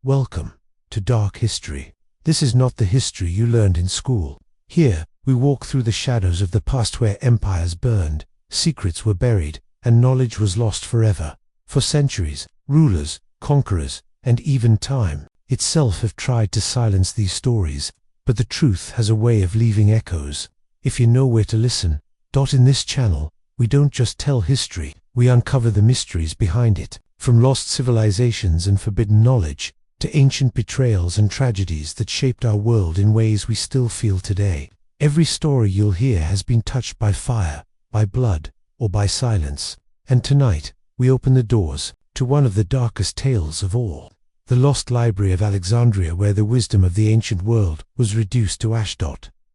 Welcome to Dark History. This is not the history you learned in school. Here, we walk through the shadows of the past where empires burned, secrets were buried, and knowledge was lost forever. For centuries, rulers, conquerors, and even time itself have tried to silence these stories, but the truth has a way of leaving echoes. If you know where to listen, in this channel, we don't just tell history, we uncover the mysteries behind it, from lost civilizations and forbidden knowledge, to ancient betrayals and tragedies that shaped our world in ways we still feel today. Every story you'll hear has been touched by fire, by blood, or by silence. And tonight, we open the doors to one of the darkest tales of all. The lost Library of Alexandria, where the wisdom of the ancient world was reduced to ash.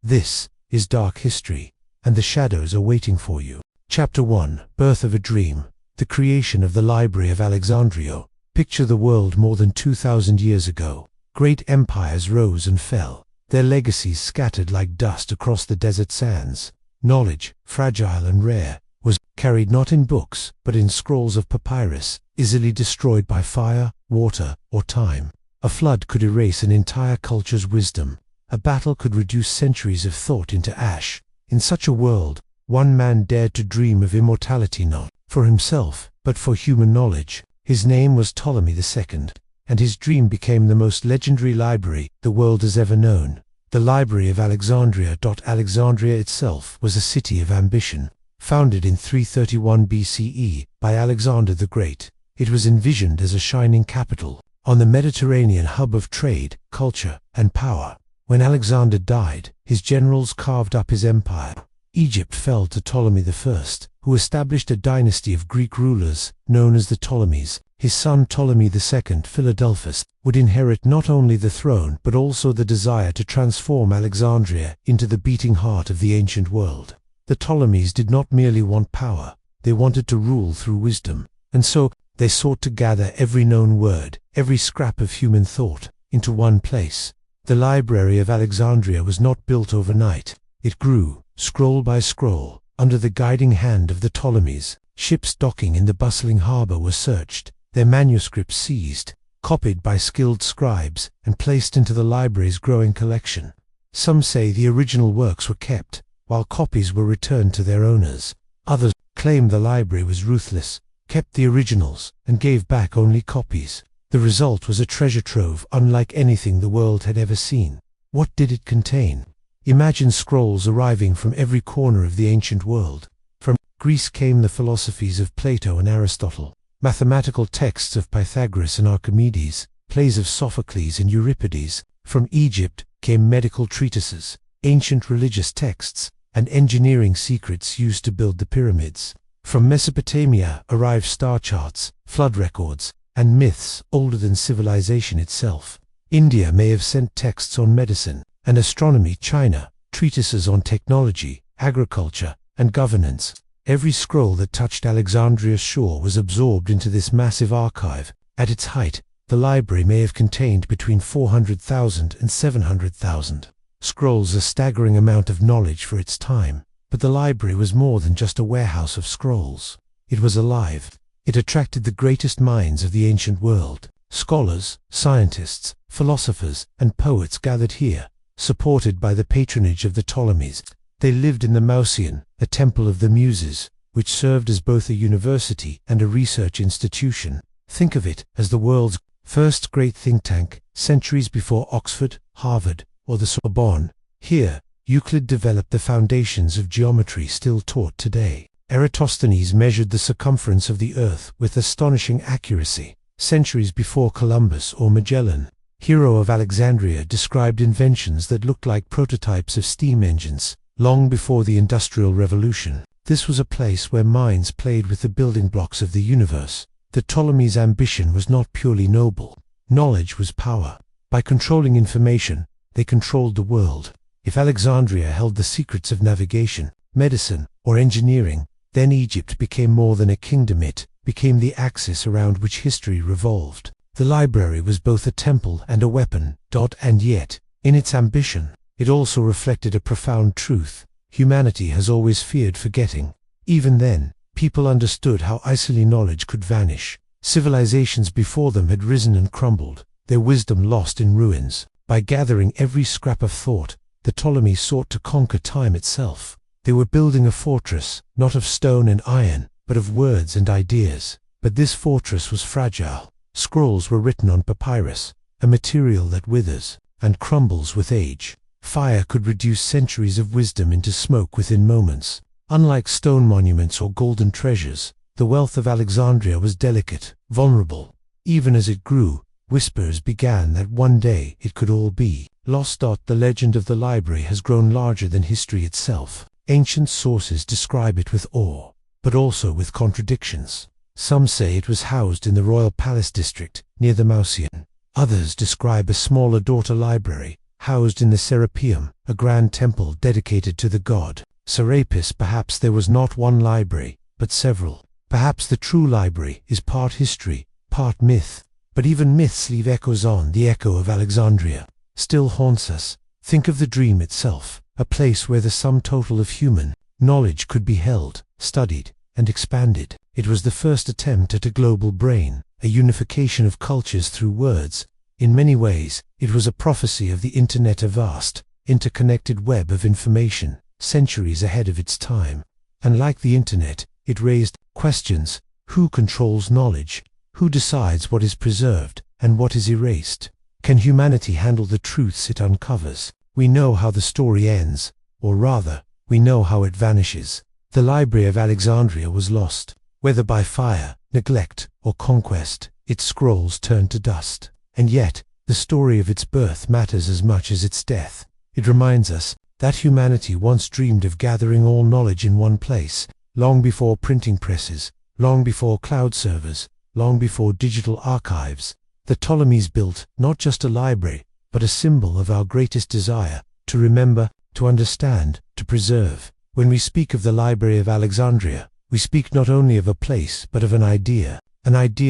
This is Dark History, and the shadows are waiting for you. Chapter 1. Birth of a Dream. The creation of the Library of Alexandria. Picture the world more than 2,000 years ago. Great empires rose and fell, their legacies scattered like dust across the desert sands. Knowledge, fragile and rare, was carried not in books, but in scrolls of papyrus, easily destroyed by fire, water, or time. A flood could erase an entire culture's wisdom. A battle could reduce centuries of thought into ash. In such a world, one man dared to dream of immortality, not for himself, but for human knowledge. His name was Ptolemy II, and his dream became the most legendary library the world has ever known. The Library of Alexandria. Alexandria itself was a city of ambition. Founded in 331 BCE by Alexander the Great, it was envisioned as a shining capital on the Mediterranean hub of trade, culture, and power. When Alexander died, his generals carved up his empire. Egypt fell to Ptolemy I, who established a dynasty of Greek rulers known as the Ptolemies. His son Ptolemy II Philadelphus would inherit not only the throne but also the desire to transform Alexandria into the beating heart of the ancient world. The Ptolemies did not merely want power, they wanted to rule through wisdom, and so they sought to gather every known word, every scrap of human thought, into one place. The Library of Alexandria was not built overnight. It grew, scroll by scroll, under the guiding hand of the Ptolemies. Ships docking in the bustling harbor were searched, their manuscripts seized, copied by skilled scribes, and placed into the library's growing collection. Some say the original works were kept, while copies were returned to their owners. Others claim the library was ruthless, kept the originals, and gave back only copies. The result was a treasure trove unlike anything the world had ever seen. What did it contain? Imagine scrolls arriving from every corner of the ancient world. From Greece came the philosophies of Plato and Aristotle, mathematical texts of Pythagoras and Archimedes, plays of Sophocles and Euripides. From Egypt came medical treatises, ancient religious texts, and engineering secrets used to build the pyramids. From Mesopotamia arrived star charts, flood records, and myths older than civilization itself. India may have sent texts on medicine and astronomy. China, treatises on technology, agriculture, and governance. Every scroll that touched Alexandria's shore was absorbed into this massive archive. At its height, the library may have contained between 400,000 and 700,000 scrolls, a staggering amount of knowledge for its time. But the library was more than just a warehouse of scrolls. It was alive. It attracted the greatest minds of the ancient world. Scholars, scientists, philosophers, and poets gathered here, supported by the patronage of the Ptolemies. They lived in the Mausoleum, a temple of the Muses, which served as both a university and a research institution. Think of it as the world's first great think tank, centuries before Oxford, Harvard, or the Sorbonne. Here, Euclid developed the foundations of geometry still taught today. Eratosthenes measured the circumference of the Earth with astonishing accuracy, centuries before Columbus or Magellan. Hero of Alexandria described inventions that looked like prototypes of steam engines, long before the Industrial Revolution. This was a place where minds played with the building blocks of the universe. The Ptolemies' ambition was not purely noble. Knowledge was power. By controlling information, they controlled the world. If Alexandria held the secrets of navigation, medicine, or engineering, then Egypt became more than a kingdom. It became the axis around which history revolved. The library was both a temple and a weapon. And yet, in its ambition, it also reflected a profound truth. Humanity has always feared forgetting. Even then, people understood how easily knowledge could vanish. Civilizations before them had risen and crumbled, their wisdom lost in ruins. By gathering every scrap of thought, the Ptolemies sought to conquer time itself. They were building a fortress, not of stone and iron, but of words and ideas. But this fortress was fragile. Scrolls were written on papyrus, a material that withers and crumbles with age. Fire could reduce centuries of wisdom into smoke within moments. Unlike stone monuments or golden treasures, the wealth of Alexandria was delicate, vulnerable. Even as it grew, whispers began that one day it could all be lost. The legend of the library has grown larger than history itself. Ancient sources describe it with awe, but also with contradictions. Some say it was housed in the royal palace district, near the Mausoleum. Others describe a smaller daughter library, housed in the Serapeum, a grand temple dedicated to the god Serapis. Perhaps there was not one library, but several. Perhaps the true library is part history, part myth. But even myths leave echoes on. The echo of Alexandria still haunts us. Think of the dream itself, a place where the sum total of human knowledge could be held, studied, and expanded. It was the first attempt at a global brain, a unification of cultures through words. In many ways, it was a prophecy of the internet, a vast, interconnected web of information, centuries ahead of its time. And like the internet, it raised questions. Who controls knowledge? Who decides what is preserved and what is erased? Can humanity handle the truths it uncovers? We know how the story ends, or rather, we know how it vanishes. The Library of Alexandria was lost. Whether by fire, neglect, or conquest, its scrolls turned to dust. And yet, the story of its birth matters as much as its death. It reminds us that humanity once dreamed of gathering all knowledge in one place, long before printing presses, long before cloud servers, long before digital archives. The Ptolemies built not just a library, but a symbol of our greatest desire, to remember, to understand, to preserve. When we speak of the Library of Alexandria, we speak not only of a place but of an idea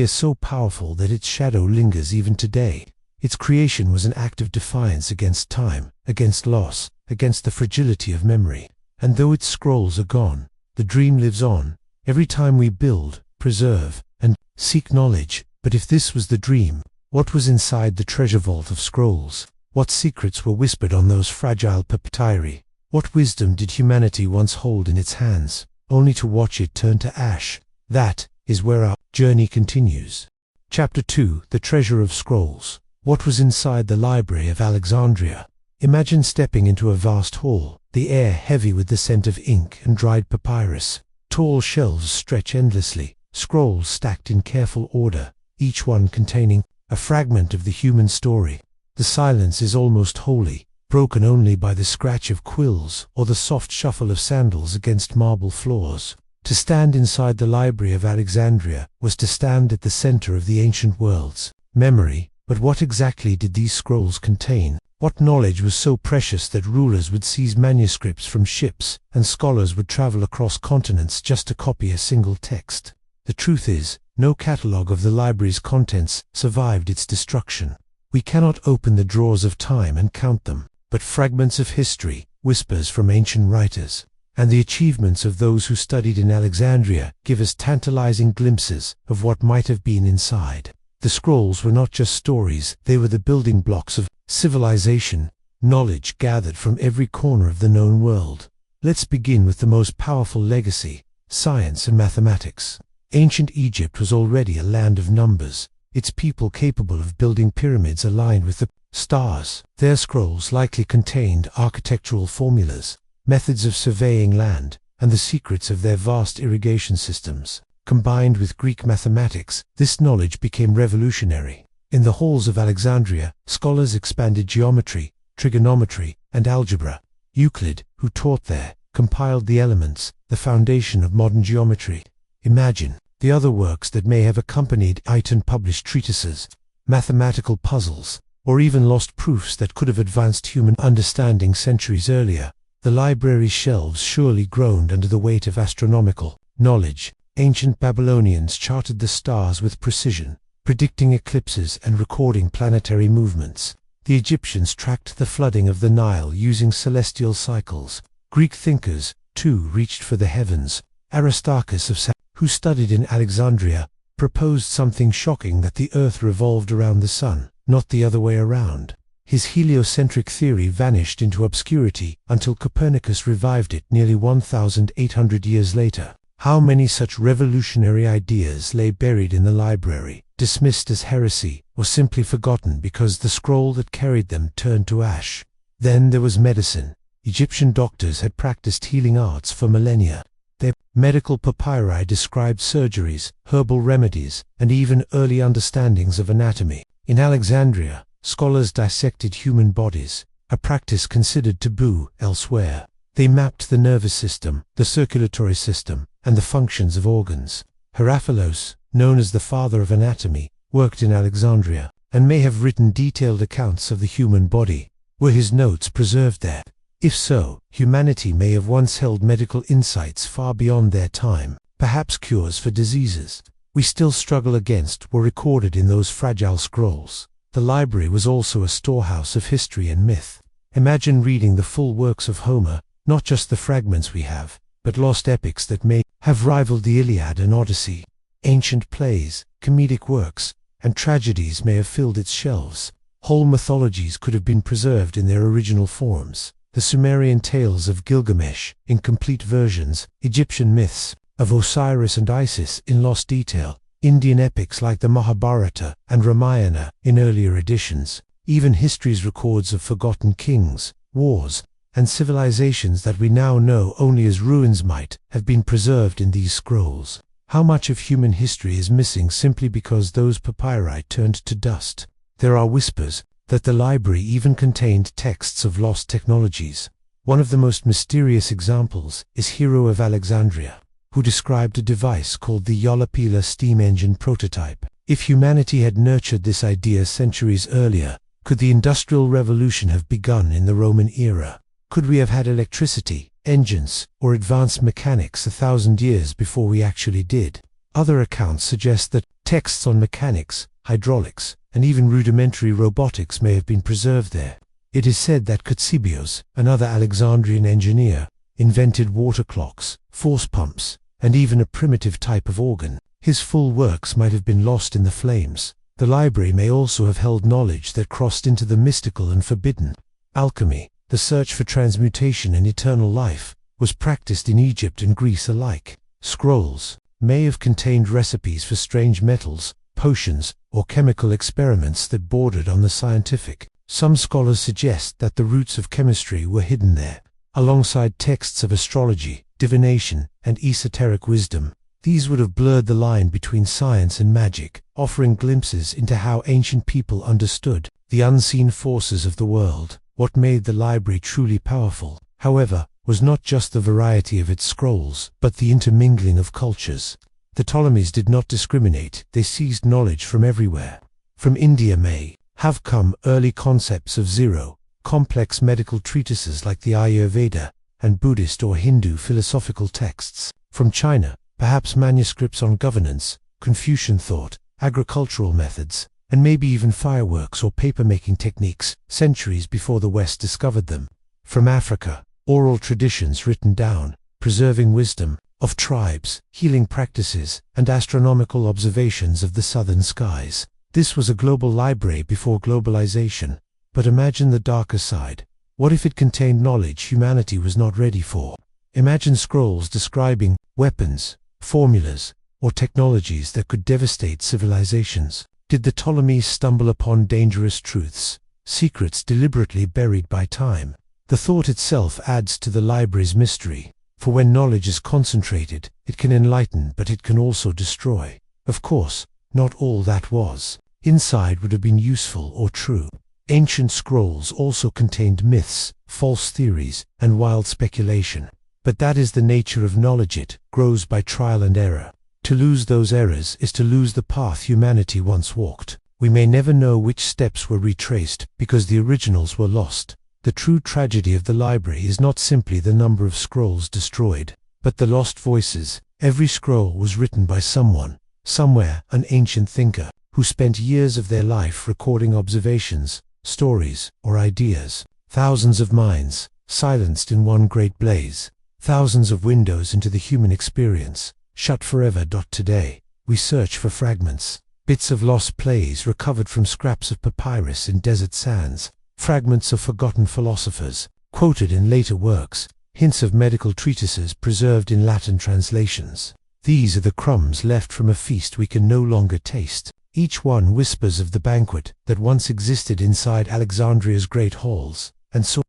so powerful that its shadow lingers even today. Its creation was an act of defiance against time, against loss, against the fragility of memory. And though its scrolls are gone, the dream lives on, every time we build, preserve, and seek knowledge. But if this was the dream, what was inside the treasure vault of scrolls? What secrets were whispered on those fragile papyri? What wisdom did humanity once hold in its hands, only to watch it turn to ash? That is where our journey continues. Chapter 2: The Treasure of Scrolls. What was inside the Library of Alexandria? Imagine stepping into a vast hall, the air heavy with the scent of ink and dried papyrus. Tall shelves stretch endlessly, scrolls stacked in careful order, each one containing a fragment of the human story. The silence is almost holy, broken only by the scratch of quills or the soft shuffle of sandals against marble floors. To stand inside the Library of Alexandria was to stand at the center of the ancient world's memory. But what exactly did these scrolls contain? What knowledge was so precious that rulers would seize manuscripts from ships and scholars would travel across continents just to copy a single text? The truth is, no catalogue of the library's contents survived its destruction. We cannot open the drawers of time and count them, but fragments of history, whispers from ancient writers, and the achievements of those who studied in Alexandria give us tantalizing glimpses of what might have been inside. The scrolls were not just stories, they were the building blocks of civilization, knowledge gathered from every corner of the known world. Let's begin with the most powerful legacy: science and mathematics. Ancient Egypt was already a land of numbers, its people capable of building pyramids aligned with the stars. Their scrolls likely contained architectural formulas, methods of surveying land, and the secrets of their vast irrigation systems. Combined with Greek mathematics, this knowledge became revolutionary. In the halls of Alexandria, scholars expanded geometry, trigonometry, and algebra. Euclid, who taught there, compiled the elements, the foundation of modern geometry. Imagine the other works that may have accompanied it and published treatises, mathematical puzzles, or even lost proofs that could have advanced human understanding centuries earlier. The library's shelves surely groaned under the weight of astronomical knowledge. Ancient Babylonians charted the stars with precision, predicting eclipses and recording planetary movements. The Egyptians tracked the flooding of the Nile using celestial cycles. Greek thinkers, too, reached for the heavens. Aristarchus of who studied in Alexandria, proposed something shocking: that the earth revolved around the sun. not the other way around. His heliocentric theory vanished into obscurity until Copernicus revived it nearly 1,800 years later. How many such revolutionary ideas lay buried in the library, dismissed as heresy, or simply forgotten because the scroll that carried them turned to ash? Then there was medicine. Egyptian doctors had practiced healing arts for millennia. Their medical papyri described surgeries, herbal remedies, and even early understandings of anatomy. In Alexandria, scholars dissected human bodies, a practice considered taboo elsewhere. They mapped the nervous system, the circulatory system, and the functions of organs. Herophilos, known as the father of anatomy, worked in Alexandria, and may have written detailed accounts of the human body. Were his notes preserved there? If so, humanity may have once held medical insights far beyond their time. Perhaps cures for diseases we still struggle against were recorded in those fragile scrolls. The library was also a storehouse of history and myth. Imagine reading the full works of Homer, not just the fragments we have, but lost epics that may have rivaled the Iliad and Odyssey. Ancient plays, comedic works, and tragedies may have filled its shelves. Whole mythologies could have been preserved in their original forms. The Sumerian tales of Gilgamesh, in complete versions, Egyptian myths of Osiris and Isis in lost detail, Indian epics like the Mahabharata and Ramayana in earlier editions, even history's records of forgotten kings, wars, and civilizations that we now know only as ruins might have been preserved in these scrolls. How much of human history is missing simply because those papyri turned to dust? There are whispers that the library even contained texts of lost technologies. One of the most mysterious examples is Hero of Alexandria, who described a device called the Yolapila steam engine prototype. If humanity had nurtured this idea centuries earlier, could the Industrial Revolution have begun in the Roman era? Could we have had electricity, engines, or advanced mechanics 1,000 years before we actually did? Other accounts suggest that texts on mechanics, hydraulics, and even rudimentary robotics may have been preserved there. It is said that Ctesibios, another Alexandrian engineer, invented water clocks, force pumps, and even a primitive type of organ. His full works might have been lost in the flames. The library may also have held knowledge that crossed into the mystical and forbidden. Alchemy, the search for transmutation and eternal life, was practiced in Egypt and Greece alike. Scrolls may have contained recipes for strange metals, potions, or chemical experiments that bordered on the scientific. Some scholars suggest that the roots of chemistry were hidden there, alongside texts of astrology, divination, and esoteric wisdom. These would have blurred the line between science and magic, offering glimpses into how ancient people understood the unseen forces of the world. What made the library truly powerful, however, was not just the variety of its scrolls, but the intermingling of cultures. The Ptolemies did not discriminate, they seized knowledge from everywhere. From India may have come early concepts of zero, complex medical treatises like the Ayurveda, and Buddhist or Hindu philosophical texts. From China, perhaps manuscripts on governance, Confucian thought, agricultural methods, and maybe even fireworks or paper-making techniques, centuries before the West discovered them. From Africa, oral traditions written down, preserving wisdom of tribes, healing practices, and astronomical observations of the southern skies. This was a global library before globalization. But imagine the darker side. What if it contained knowledge humanity was not ready for? Imagine scrolls describing weapons, formulas, or technologies that could devastate civilizations. Did the Ptolemies stumble upon dangerous truths, secrets deliberately buried by time? The thought itself adds to the library's mystery, for when knowledge is concentrated, it can enlighten but it can also destroy. Of course, not all that was inside would have been useful or true. Ancient scrolls also contained myths, false theories, and wild speculation. But that is the nature of knowledge. It grows by trial and error. To lose those errors is to lose the path humanity once walked. We may never know which steps were retraced because the originals were lost. The true tragedy of the library is not simply the number of scrolls destroyed, but the lost voices. Every scroll was written by someone, somewhere, an ancient thinker, who spent years of their life recording observations, stories, or ideas. Thousands of minds, silenced in one great blaze. Thousands of windows into the human experience, shut forever. Today, we search for fragments. bits of lost plays recovered from scraps of papyrus in desert sands, fragments of forgotten philosophers, quoted in later works, hints of medical treatises preserved in Latin translations. These are the crumbs left from a feast we can no longer taste. Each one whispers of the banquet that once existed inside Alexandria's great halls. And so,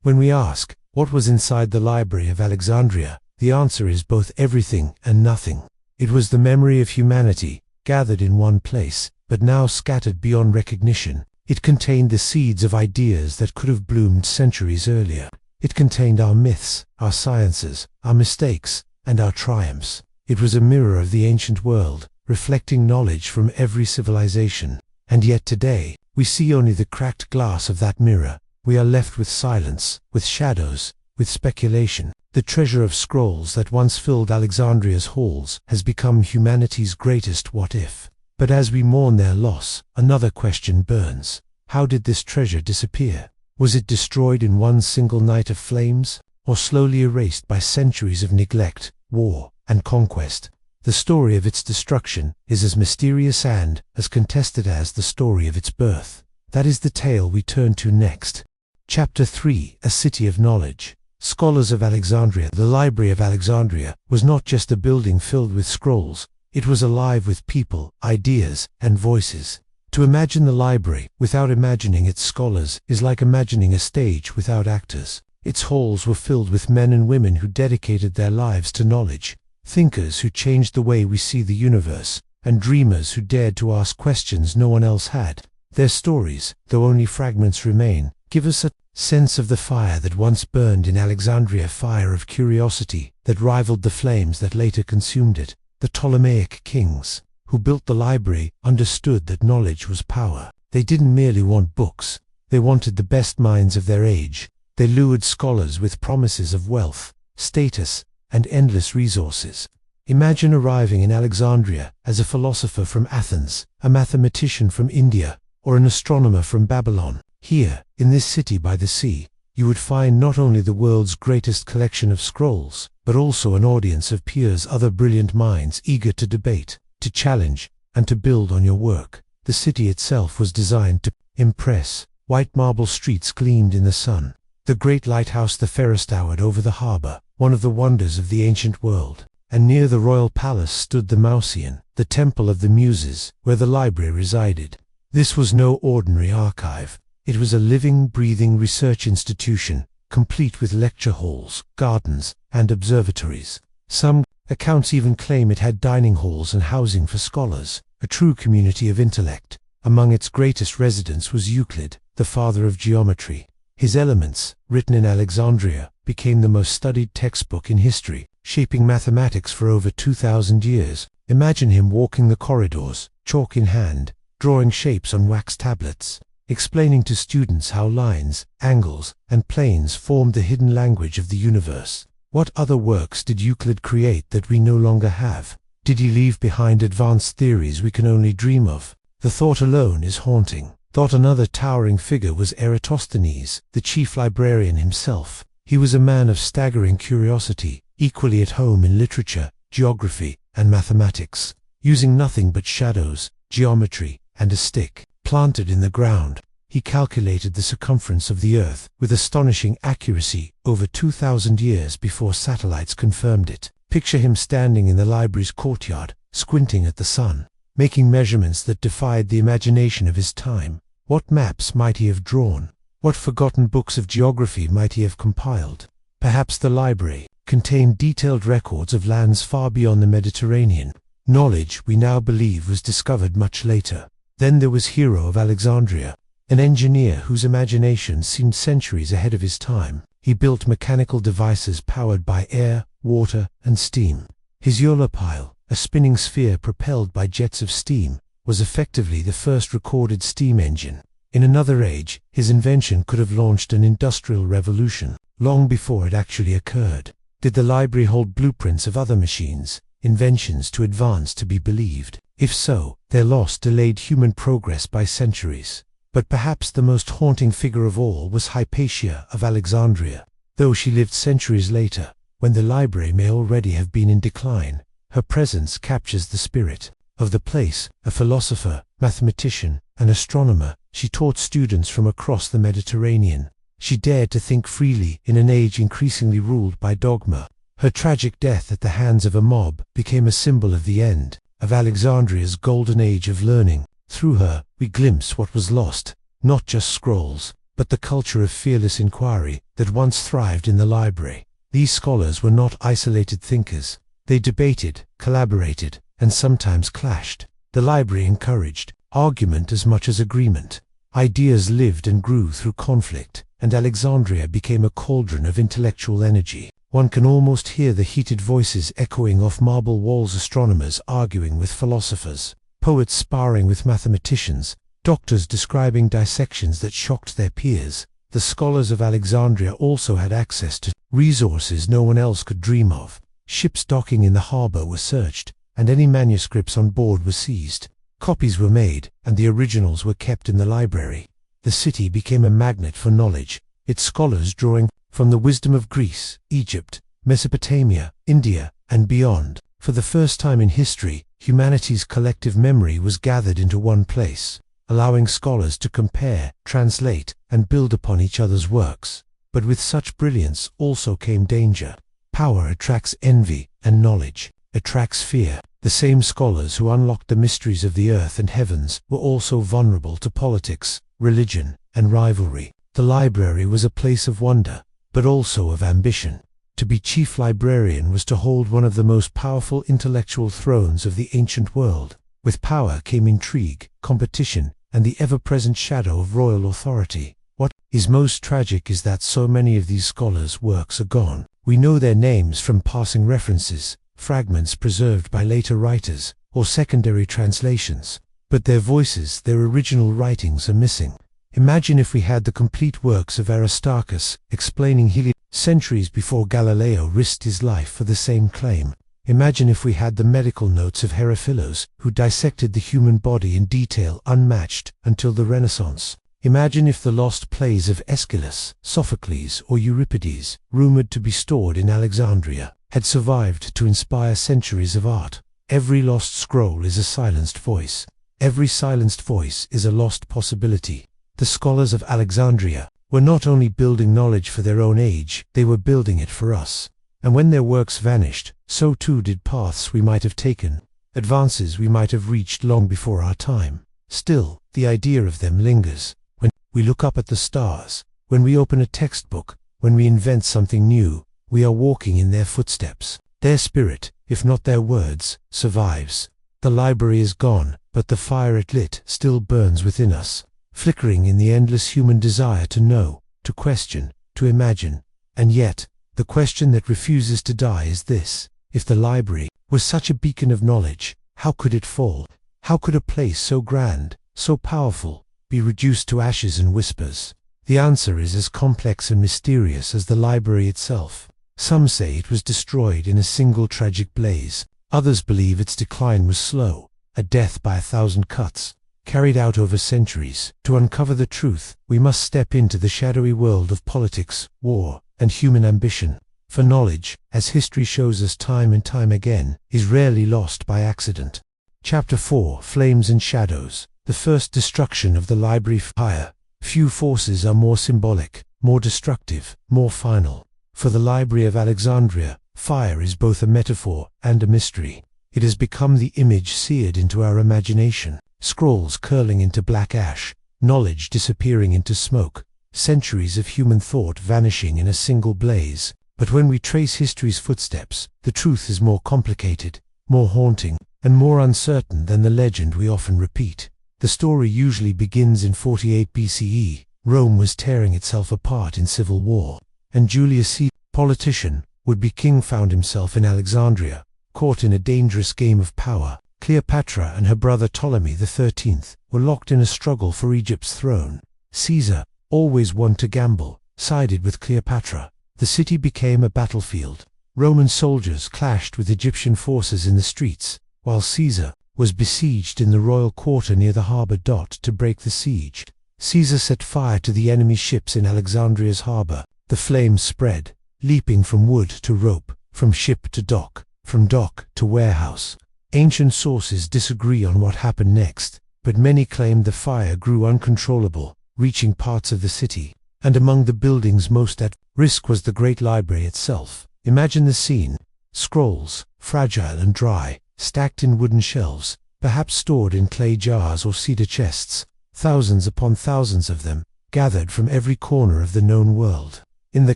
when we ask, what was inside the Library of Alexandria, the answer is both everything and nothing. It was the memory of humanity, gathered in one place, but now scattered beyond recognition. It contained the seeds of ideas that could have bloomed centuries earlier. It contained our myths, our sciences, our mistakes, and our triumphs. It was a mirror of the ancient world, reflecting knowledge from every civilization. And yet today, we see only the cracked glass of that mirror. We are left with silence, with shadows, with speculation. The treasure of scrolls that once filled Alexandria's halls has become humanity's greatest what-if. But as we mourn their loss, another question burns. How did this treasure disappear? Was it destroyed in one single night of flames, or slowly erased by centuries of neglect, war, and conquest? The story of its destruction is as mysterious and as contested as the story of its birth. That is the tale we turn to next. Chapter 3: A City of Knowledge. Scholars of Alexandria. The Library of Alexandria was not just a building filled with scrolls. It was alive with people, ideas, and voices. To imagine the library without imagining its scholars is like imagining a stage without actors. Its halls were filled with men and women who dedicated their lives to knowledge, thinkers who changed the way we see the universe, and dreamers who dared to ask questions no one else had. Their stories, though only fragments remain, give us a sense of the fire that once burned in Alexandria, fire of curiosity that rivaled the flames that later consumed it. The Ptolemaic kings, who built the library, understood that knowledge was power. They didn't merely want books, they wanted the best minds of their age. They lured scholars with promises of wealth, status, and endless resources. Imagine arriving in Alexandria as a philosopher from Athens, a mathematician from India, or an astronomer from Babylon. Here, in this city by the sea, you would find not only the world's greatest collection of scrolls, but also an audience of peers, other brilliant minds eager to debate, to challenge, and to build on your work. The city itself was designed to impress. White marble streets gleamed in the sun. The great lighthouse, the Ferris, towered over the harbor, one of the wonders of the ancient world. And near the royal palace stood the Mausoleum, the temple of the Muses, where the library resided. This was no ordinary archive. It was a living, breathing research institution, complete with lecture halls, gardens, and observatories. Some accounts even claim it had dining halls and housing for scholars, a true community of intellect. Among its greatest residents was Euclid, the father of geometry. His Elements, written in Alexandria, became the most studied textbook in history, shaping mathematics for over 2,000 years. Imagine him walking the corridors, chalk in hand, drawing shapes on wax tablets, explaining to students how lines, angles, and planes formed the hidden language of the universe. What other works did Euclid create that we no longer have? Did he leave behind advanced theories we can only dream of? The thought alone is haunting. Another towering figure was Eratosthenes, the chief librarian himself. He was a man of staggering curiosity, equally at home in literature, geography, and mathematics. Using nothing but shadows, geometry, and a stick planted in the ground, he calculated the circumference of the Earth with astonishing accuracy over 2,000 years before satellites confirmed it. Picture him standing in the library's courtyard, squinting at the sun, making measurements that defied the imagination of his time. What maps might he have drawn? What forgotten books of geography might he have compiled? Perhaps the library contained detailed records of lands far beyond the Mediterranean. Knowledge we now believe was discovered much later. Then there was Hero of Alexandria, an engineer whose imagination seemed centuries ahead of his time. He built mechanical devices powered by air, water, and steam. His Eurolopile, a spinning sphere propelled by jets of steam, was effectively the first recorded steam engine. In another age, his invention could have launched an industrial revolution, long before it actually occurred. Did the library hold blueprints of other machines, inventions too advanced to be believed? If so, their loss delayed human progress by centuries. But perhaps the most haunting figure of all was Hypatia of Alexandria. Though she lived centuries later, when the library may already have been in decline, her presence captures the spirit. of the place, a philosopher, mathematician, and astronomer, she taught students from across the Mediterranean. She dared to think freely in an age increasingly ruled by dogma. Her tragic death at the hands of a mob became a symbol of the end of Alexandria's golden age of learning. Through her, we glimpse what was lost, not just scrolls, but the culture of fearless inquiry that once thrived in the library. These scholars were not isolated thinkers. They debated, collaborated, and sometimes clashed. The library encouraged argument as much as agreement. Ideas lived and grew through conflict, and Alexandria became a cauldron of intellectual energy. One can almost hear the heated voices echoing off marble walls, astronomers arguing with philosophers, poets sparring with mathematicians, doctors describing dissections that shocked their peers. The scholars of Alexandria also had access to resources no one else could dream of. Ships docking in the harbor were searched, and any manuscripts on board were seized. Copies were made, and the originals were kept in the library. The city became a magnet for knowledge, its scholars drawing from the wisdom of Greece, Egypt, Mesopotamia, India, and beyond. For the first time in history, humanity's collective memory was gathered into one place, allowing scholars to compare, translate, and build upon each other's works. But with such brilliance also came danger. Power attracts envy, and knowledge attracts fear. The same scholars who unlocked the mysteries of the earth and heavens were also vulnerable to politics, religion, and rivalry. The library was a place of wonder, but also of ambition. To be chief librarian was to hold one of the most powerful intellectual thrones of the ancient world. With power came intrigue, competition, and the ever-present shadow of royal authority. What is most tragic is that so many of these scholars' works are gone. We know their names from passing references, fragments preserved by later writers, or secondary translations, but their voices, their original writings, are missing. Imagine if we had the complete works of Aristarchus explaining helium centuries before Galileo risked his life for the same claim. Imagine if we had the medical notes of Herophilos, who dissected the human body in detail unmatched until the Renaissance. Imagine if the lost plays of Aeschylus, Sophocles, or Euripides, rumored to be stored in Alexandria, had survived to inspire centuries of art. Every lost scroll is a silenced voice. Every silenced voice is a lost possibility. The scholars of Alexandria were not only building knowledge for their own age, they were building it for us. And when their works vanished, so too did paths we might have taken, advances we might have reached long before our time. Still, the idea of them lingers. When we look up at the stars, when we open a textbook, when we invent something new, we are walking in their footsteps. Their spirit, if not their words, survives. The library is gone, but the fire it lit still burns within us, flickering in the endless human desire to know, to question, to imagine. And yet, the question that refuses to die is this: if the library was such a beacon of knowledge, how could it fall? How could a place so grand, so powerful, be reduced to ashes and whispers? The answer is as complex and mysterious as the library itself. Some say it was destroyed in a single tragic blaze. Others believe its decline was slow, a death by 1,000 cuts, carried out over centuries. To uncover the truth, we must step into the shadowy world of politics, war, and human ambition. For knowledge, as history shows us time and time again, is rarely lost by accident. Chapter 4: Flames and Shadows. The first destruction of the library fire. Few forces are more symbolic, more destructive, more final. For the Library of Alexandria, fire is both a metaphor and a mystery. It has become the image seared into our imagination. Scrolls curling into black ash, knowledge disappearing into smoke, centuries of human thought vanishing in a single blaze. But when we trace history's footsteps, the truth is more complicated, more haunting, and more uncertain than the legend we often repeat. The story usually begins in 48 BCE. Rome was tearing itself apart in civil war, and Julius Caesar, politician, would-be king, found himself in Alexandria, caught in a dangerous game of power. Cleopatra and her brother Ptolemy XIII were locked in a struggle for Egypt's throne. Caesar, always one to gamble, sided with Cleopatra. The city became a battlefield. Roman soldiers clashed with Egyptian forces in the streets, while Caesar was besieged in the royal quarter near the harbor. To break the siege, Caesar set fire to the enemy ships in Alexandria's harbor. The flames spread, leaping from wood to rope, from ship to dock, from dock to warehouse. Ancient sources disagree on what happened next, but many claim the fire grew uncontrollable, reaching parts of the city, and among the buildings most at risk was the great library itself. Imagine the scene: scrolls, fragile and dry, stacked in wooden shelves, perhaps stored in clay jars or cedar chests, thousands upon thousands of them, gathered from every corner of the known world. In the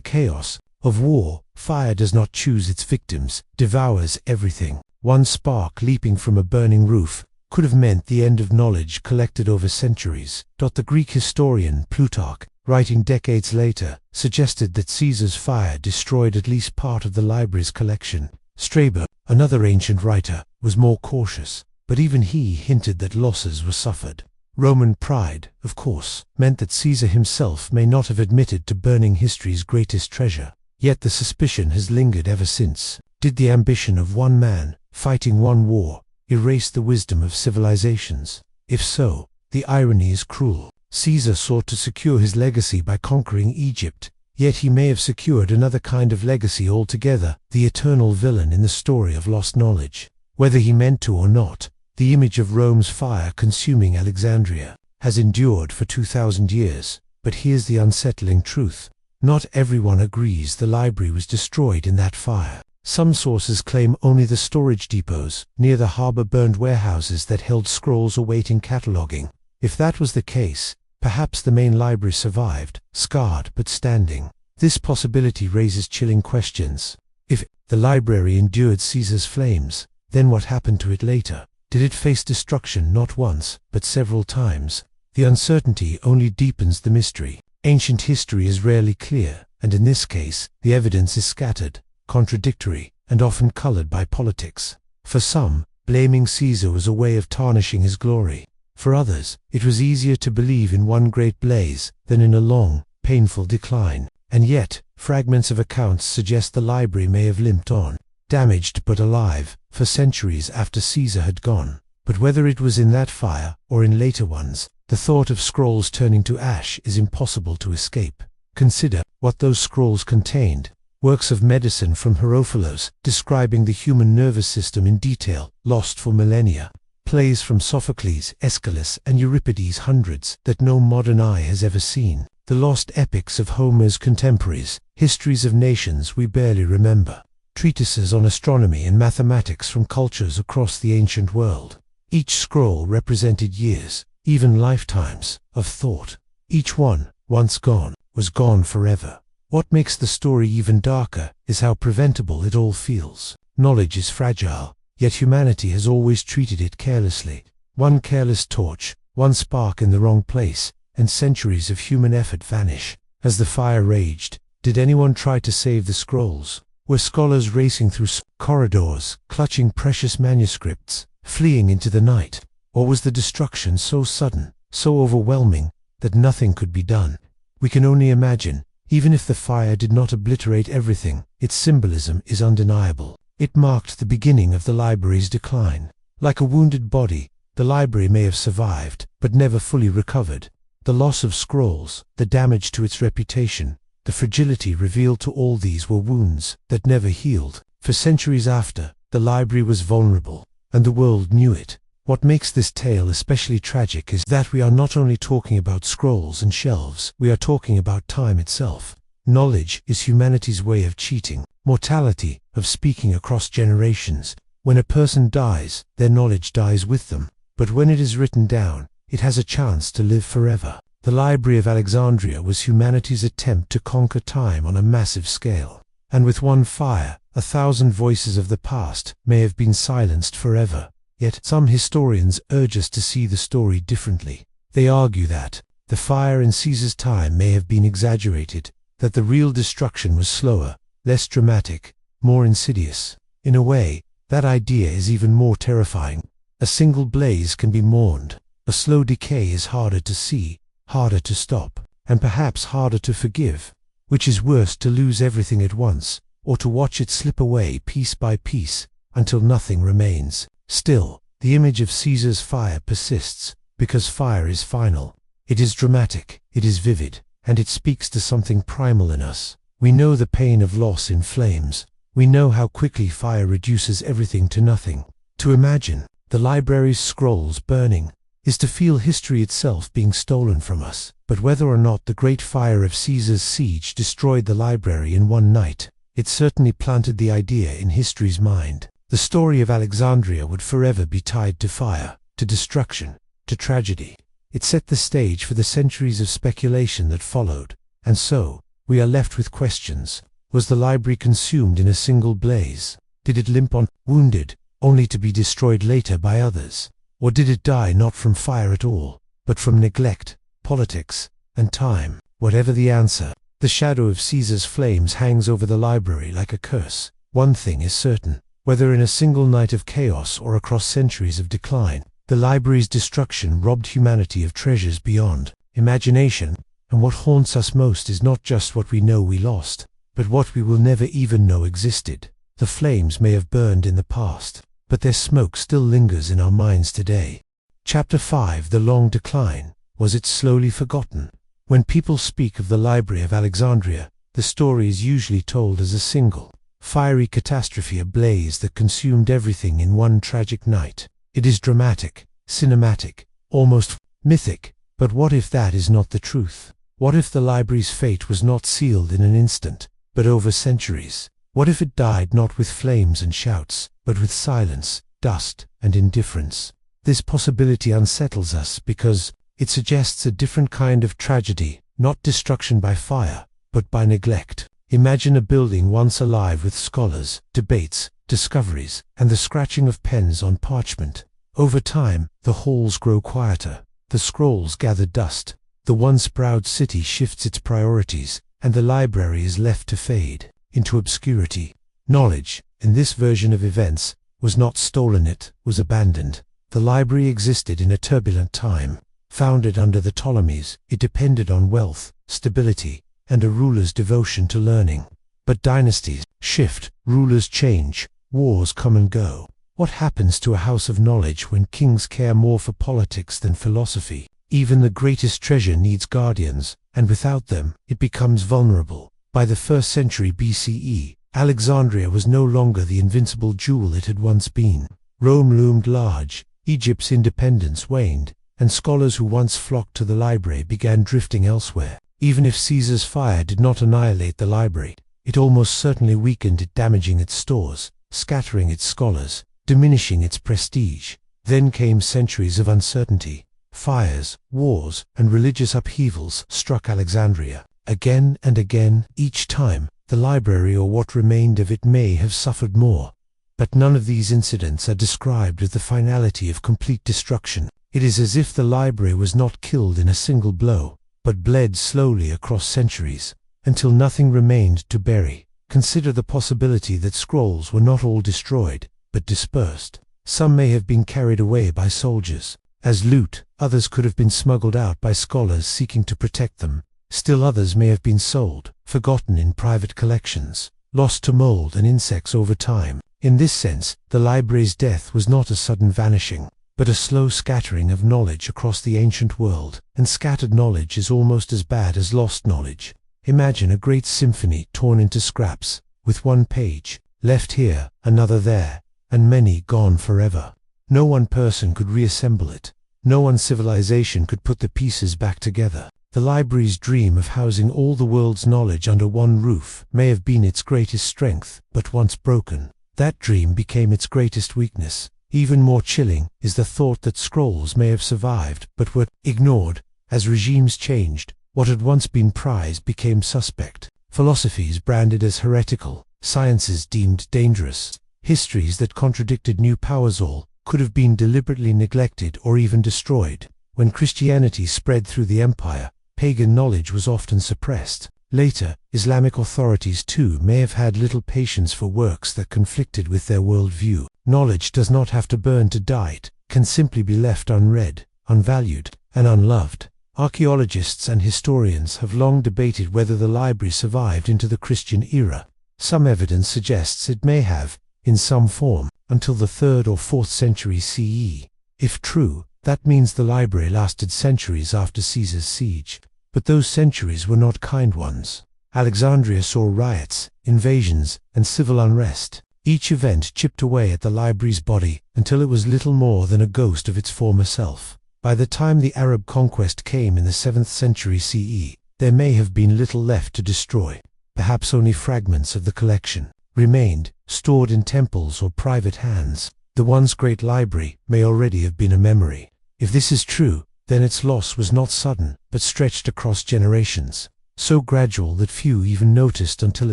chaos of war, fire does not choose its victims, devours everything. One spark leaping from a burning roof could have meant the end of knowledge collected over centuries. The Greek historian Plutarch, writing decades later, suggested that Caesar's fire destroyed at least part of the library's collection. Strabo, another ancient writer, was more cautious, but even he hinted that losses were suffered. Roman pride, of course, meant that Caesar himself may not have admitted to burning history's greatest treasure. Yet the suspicion has lingered ever since. Did the ambition of one man, fighting one war, erase the wisdom of civilizations? If so, the irony is cruel. Caesar sought to secure his legacy by conquering Egypt, yet he may have secured another kind of legacy altogether, the eternal villain in the story of lost knowledge. Whether he meant to or not, the image of Rome's fire consuming Alexandria has endured for 2,000 years. But here's the unsettling truth: not everyone agrees the library was destroyed in that fire. Some sources claim only the storage depots near the harbor burned warehouses that held scrolls awaiting cataloging. If that was the case, perhaps the main library survived, scarred but standing. This possibility raises chilling questions. If the library endured Caesar's flames, then what happened to it later? Did it face destruction not once, but several times? The uncertainty only deepens the mystery. Ancient history is rarely clear, and in this case, the evidence is scattered, contradictory, and often colored by politics. For some, blaming Caesar was a way of tarnishing his glory. For others, it was easier to believe in one great blaze than in a long, painful decline. And yet, fragments of accounts suggest the library may have limped on, damaged but alive, for centuries after Caesar had gone. But whether it was in that fire, or in later ones, the thought of scrolls turning to ash is impossible to escape. Consider what those scrolls contained: works of medicine from Herophilos, describing the human nervous system in detail, lost for millennia; plays from Sophocles, Aeschylus, and Euripides, hundreds that no modern eye has ever seen; the lost epics of Homer's contemporaries, histories of nations we barely remember; treatises on astronomy and mathematics from cultures across the ancient world. Each scroll represented years, even lifetimes, of thought. Each one, once gone, was gone forever. What makes the story even darker is how preventable it all feels. Knowledge is fragile, yet humanity has always treated it carelessly. One careless torch, one spark in the wrong place, and centuries of human effort vanish. As the fire raged, did anyone try to save the scrolls? Were scholars racing through corridors, clutching precious manuscripts, fleeing into the night? Or was the destruction so sudden, so overwhelming, that nothing could be done? We can only imagine. Even if the fire did not obliterate everything, its symbolism is undeniable. It marked the beginning of the library's decline. Like a wounded body, the library may have survived, but never fully recovered. The loss of scrolls, the damage to its reputation, the fragility revealed to all these were wounds that never healed. For centuries after, the library was vulnerable, and the world knew it. What makes this tale especially tragic is that we are not only talking about scrolls and shelves, we are talking about time itself. Knowledge is humanity's way of cheating, mortality, of speaking across generations. When a person dies, their knowledge dies with them. But when it is written down, it has a chance to live forever. The Library of Alexandria was humanity's attempt to conquer time on a massive scale. And with one fire, 1,000 voices of the past may have been silenced forever. Yet some historians urge us to see the story differently. They argue that the fire in Caesar's time may have been exaggerated, that the real destruction was slower, less dramatic, more insidious. In a way, that idea is even more terrifying. A single blaze can be mourned. A slow decay is harder to see, harder to stop, and perhaps harder to forgive. Which is worse, to lose everything at once, or to watch it slip away piece by piece, until nothing remains? Still, the image of Caesar's fire persists, because fire is final. It is dramatic, it is vivid, and it speaks to something primal in us. We know the pain of loss in flames. We know how quickly fire reduces everything to nothing. To imagine the library's scrolls burning is to feel history itself being stolen from us. But whether or not the great fire of Caesar's siege destroyed the library in one night, it certainly planted the idea in history's mind. The story of Alexandria would forever be tied to fire, to destruction, to tragedy. It set the stage for the centuries of speculation that followed, and so, we are left with questions. Was the library consumed in a single blaze? Did it limp on, wounded, only to be destroyed later by others? Or did it die not from fire at all, but from neglect, politics, and time? Whatever the answer, the shadow of Caesar's flames hangs over the library like a curse. One thing is certain, whether in a single night of chaos or across centuries of decline, the library's destruction robbed humanity of treasures beyond imagination, and what haunts us most is not just what we know we lost, but what we will never even know existed. The flames may have burned in the past, but their smoke still lingers in our minds today. Chapter 5: The Long Decline. Was it slowly forgotten? When people speak of the Library of Alexandria, the story is usually told as a single, fiery catastrophe, a blaze that consumed everything in one tragic night. It is dramatic, cinematic, almost mythic. But what if that is not the truth? What if the library's fate was not sealed in an instant, but over centuries? What if it died not with flames and shouts, but with silence, dust, and indifference? This possibility unsettles us because it suggests a different kind of tragedy, not destruction by fire, but by neglect. Imagine a building once alive with scholars, debates, discoveries, and the scratching of pens on parchment. Over time, the halls grow quieter, the scrolls gather dust, the once proud city shifts its priorities, and the library is left to fade into obscurity. Knowledge, in this version of events, was not stolen, it was abandoned. The library existed in a turbulent time. Founded under the Ptolemies, it depended on wealth, stability, and a ruler's devotion to learning. But dynasties shift, rulers change, wars come and go. What happens to a house of knowledge when kings care more for politics than philosophy? Even the greatest treasure needs guardians, and without them, it becomes vulnerable. By the 1st century BCE, Alexandria was no longer the invincible jewel it had once been. Rome loomed large, Egypt's independence waned, and scholars who once flocked to the library began drifting elsewhere. Even if Caesar's fire did not annihilate the library, it almost certainly weakened it, damaging its stores, scattering its scholars, diminishing its prestige. Then came centuries of uncertainty. Fires, wars, and religious upheavals struck Alexandria. Again and again, each time, the library or what remained of it may have suffered more. But none of these incidents are described with the finality of complete destruction. It is as if the library was not killed in a single blow, but bled slowly across centuries, until nothing remained to bury. Consider the possibility that scrolls were not all destroyed, but dispersed. Some may have been carried away by soldiers as loot, others could have been smuggled out by scholars seeking to protect them. Still others may have been sold, forgotten in private collections, lost to mold and insects over time. In this sense, the library's death was not a sudden vanishing, but a slow scattering of knowledge across the ancient world, and scattered knowledge is almost as bad as lost knowledge. Imagine a great symphony torn into scraps, with one page left here, another there, and many gone forever. No one person could reassemble it. No one civilization could put the pieces back together. The library's dream of housing all the world's knowledge under one roof may have been its greatest strength, but once broken, that dream became its greatest weakness. Even more chilling is the thought that scrolls may have survived, but were ignored. As regimes changed, what had once been prized became suspect. Philosophies branded as heretical, sciences deemed dangerous. Histories that contradicted new powers, all could have been deliberately neglected or even destroyed. When Christianity spread through the empire, pagan knowledge was often suppressed. Later, Islamic authorities too may have had little patience for works that conflicted with their worldview. Knowledge does not have to burn to die, it can simply be left unread, unvalued, and unloved. Archaeologists and historians have long debated whether the library survived into the Christian era. Some evidence suggests it may have, in some form, until the 3rd or 4th century CE. If true, that means the library lasted centuries after Caesar's siege. But those centuries were not kind ones. Alexandria saw riots, invasions, and civil unrest. Each event chipped away at the library's body until it was little more than a ghost of its former self. By the time the Arab conquest came in the 7th century CE, there may have been little left to destroy. Perhaps only fragments of the collection remained, stored in temples or private hands. The once great library may already have been a memory. If this is true, then its loss was not sudden, but stretched across generations, so gradual that few even noticed until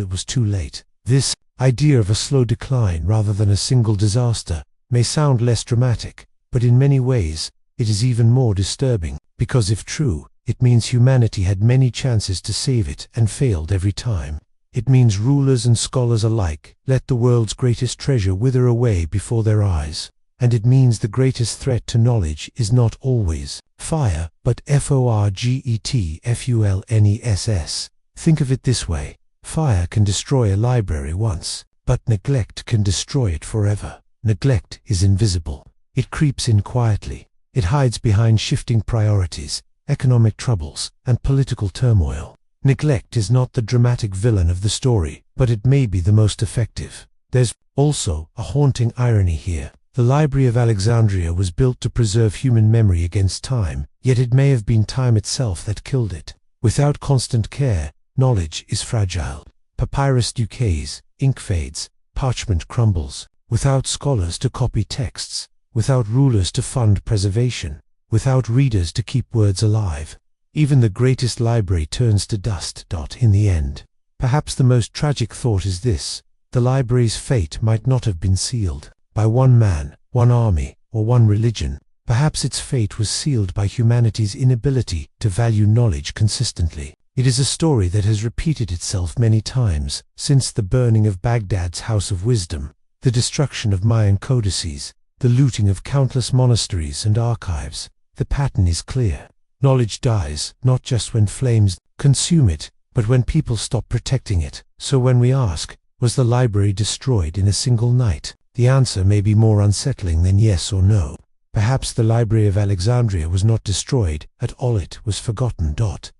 it was too late. This idea of a slow decline rather than a single disaster may sound less dramatic, but in many ways it is even more disturbing, because if true, it means humanity had many chances to save it and failed every time. It means rulers and scholars alike let the world's greatest treasure wither away before their eyes. And it means the greatest threat to knowledge is not always fire, but forgetfulness. Think of it this way. Fire can destroy a library once, but neglect can destroy it forever. Neglect is invisible. It creeps in quietly. It hides behind shifting priorities, economic troubles, and political turmoil. Neglect is not the dramatic villain of the story, but it may be the most effective. There's also a haunting irony here. The Library of Alexandria was built to preserve human memory against time, yet it may have been time itself that killed it. Without constant care, knowledge is fragile. Papyrus decays, ink fades, parchment crumbles. Without scholars to copy texts, without rulers to fund preservation, without readers to keep words alive, even the greatest library turns to dust. In the end, perhaps the most tragic thought is this: the library's fate might not have been sealed by one man, one army, or one religion. Perhaps its fate was sealed by humanity's inability to value knowledge consistently. It is a story that has repeated itself many times, since the burning of Baghdad's House of Wisdom, the destruction of Mayan codices, the looting of countless monasteries and archives. The pattern is clear. Knowledge dies, not just when flames consume it, but when people stop protecting it. So when we ask, was the library destroyed in a single night? The answer may be more unsettling than yes or no. Perhaps the Library of Alexandria was not destroyed at all, it was forgotten.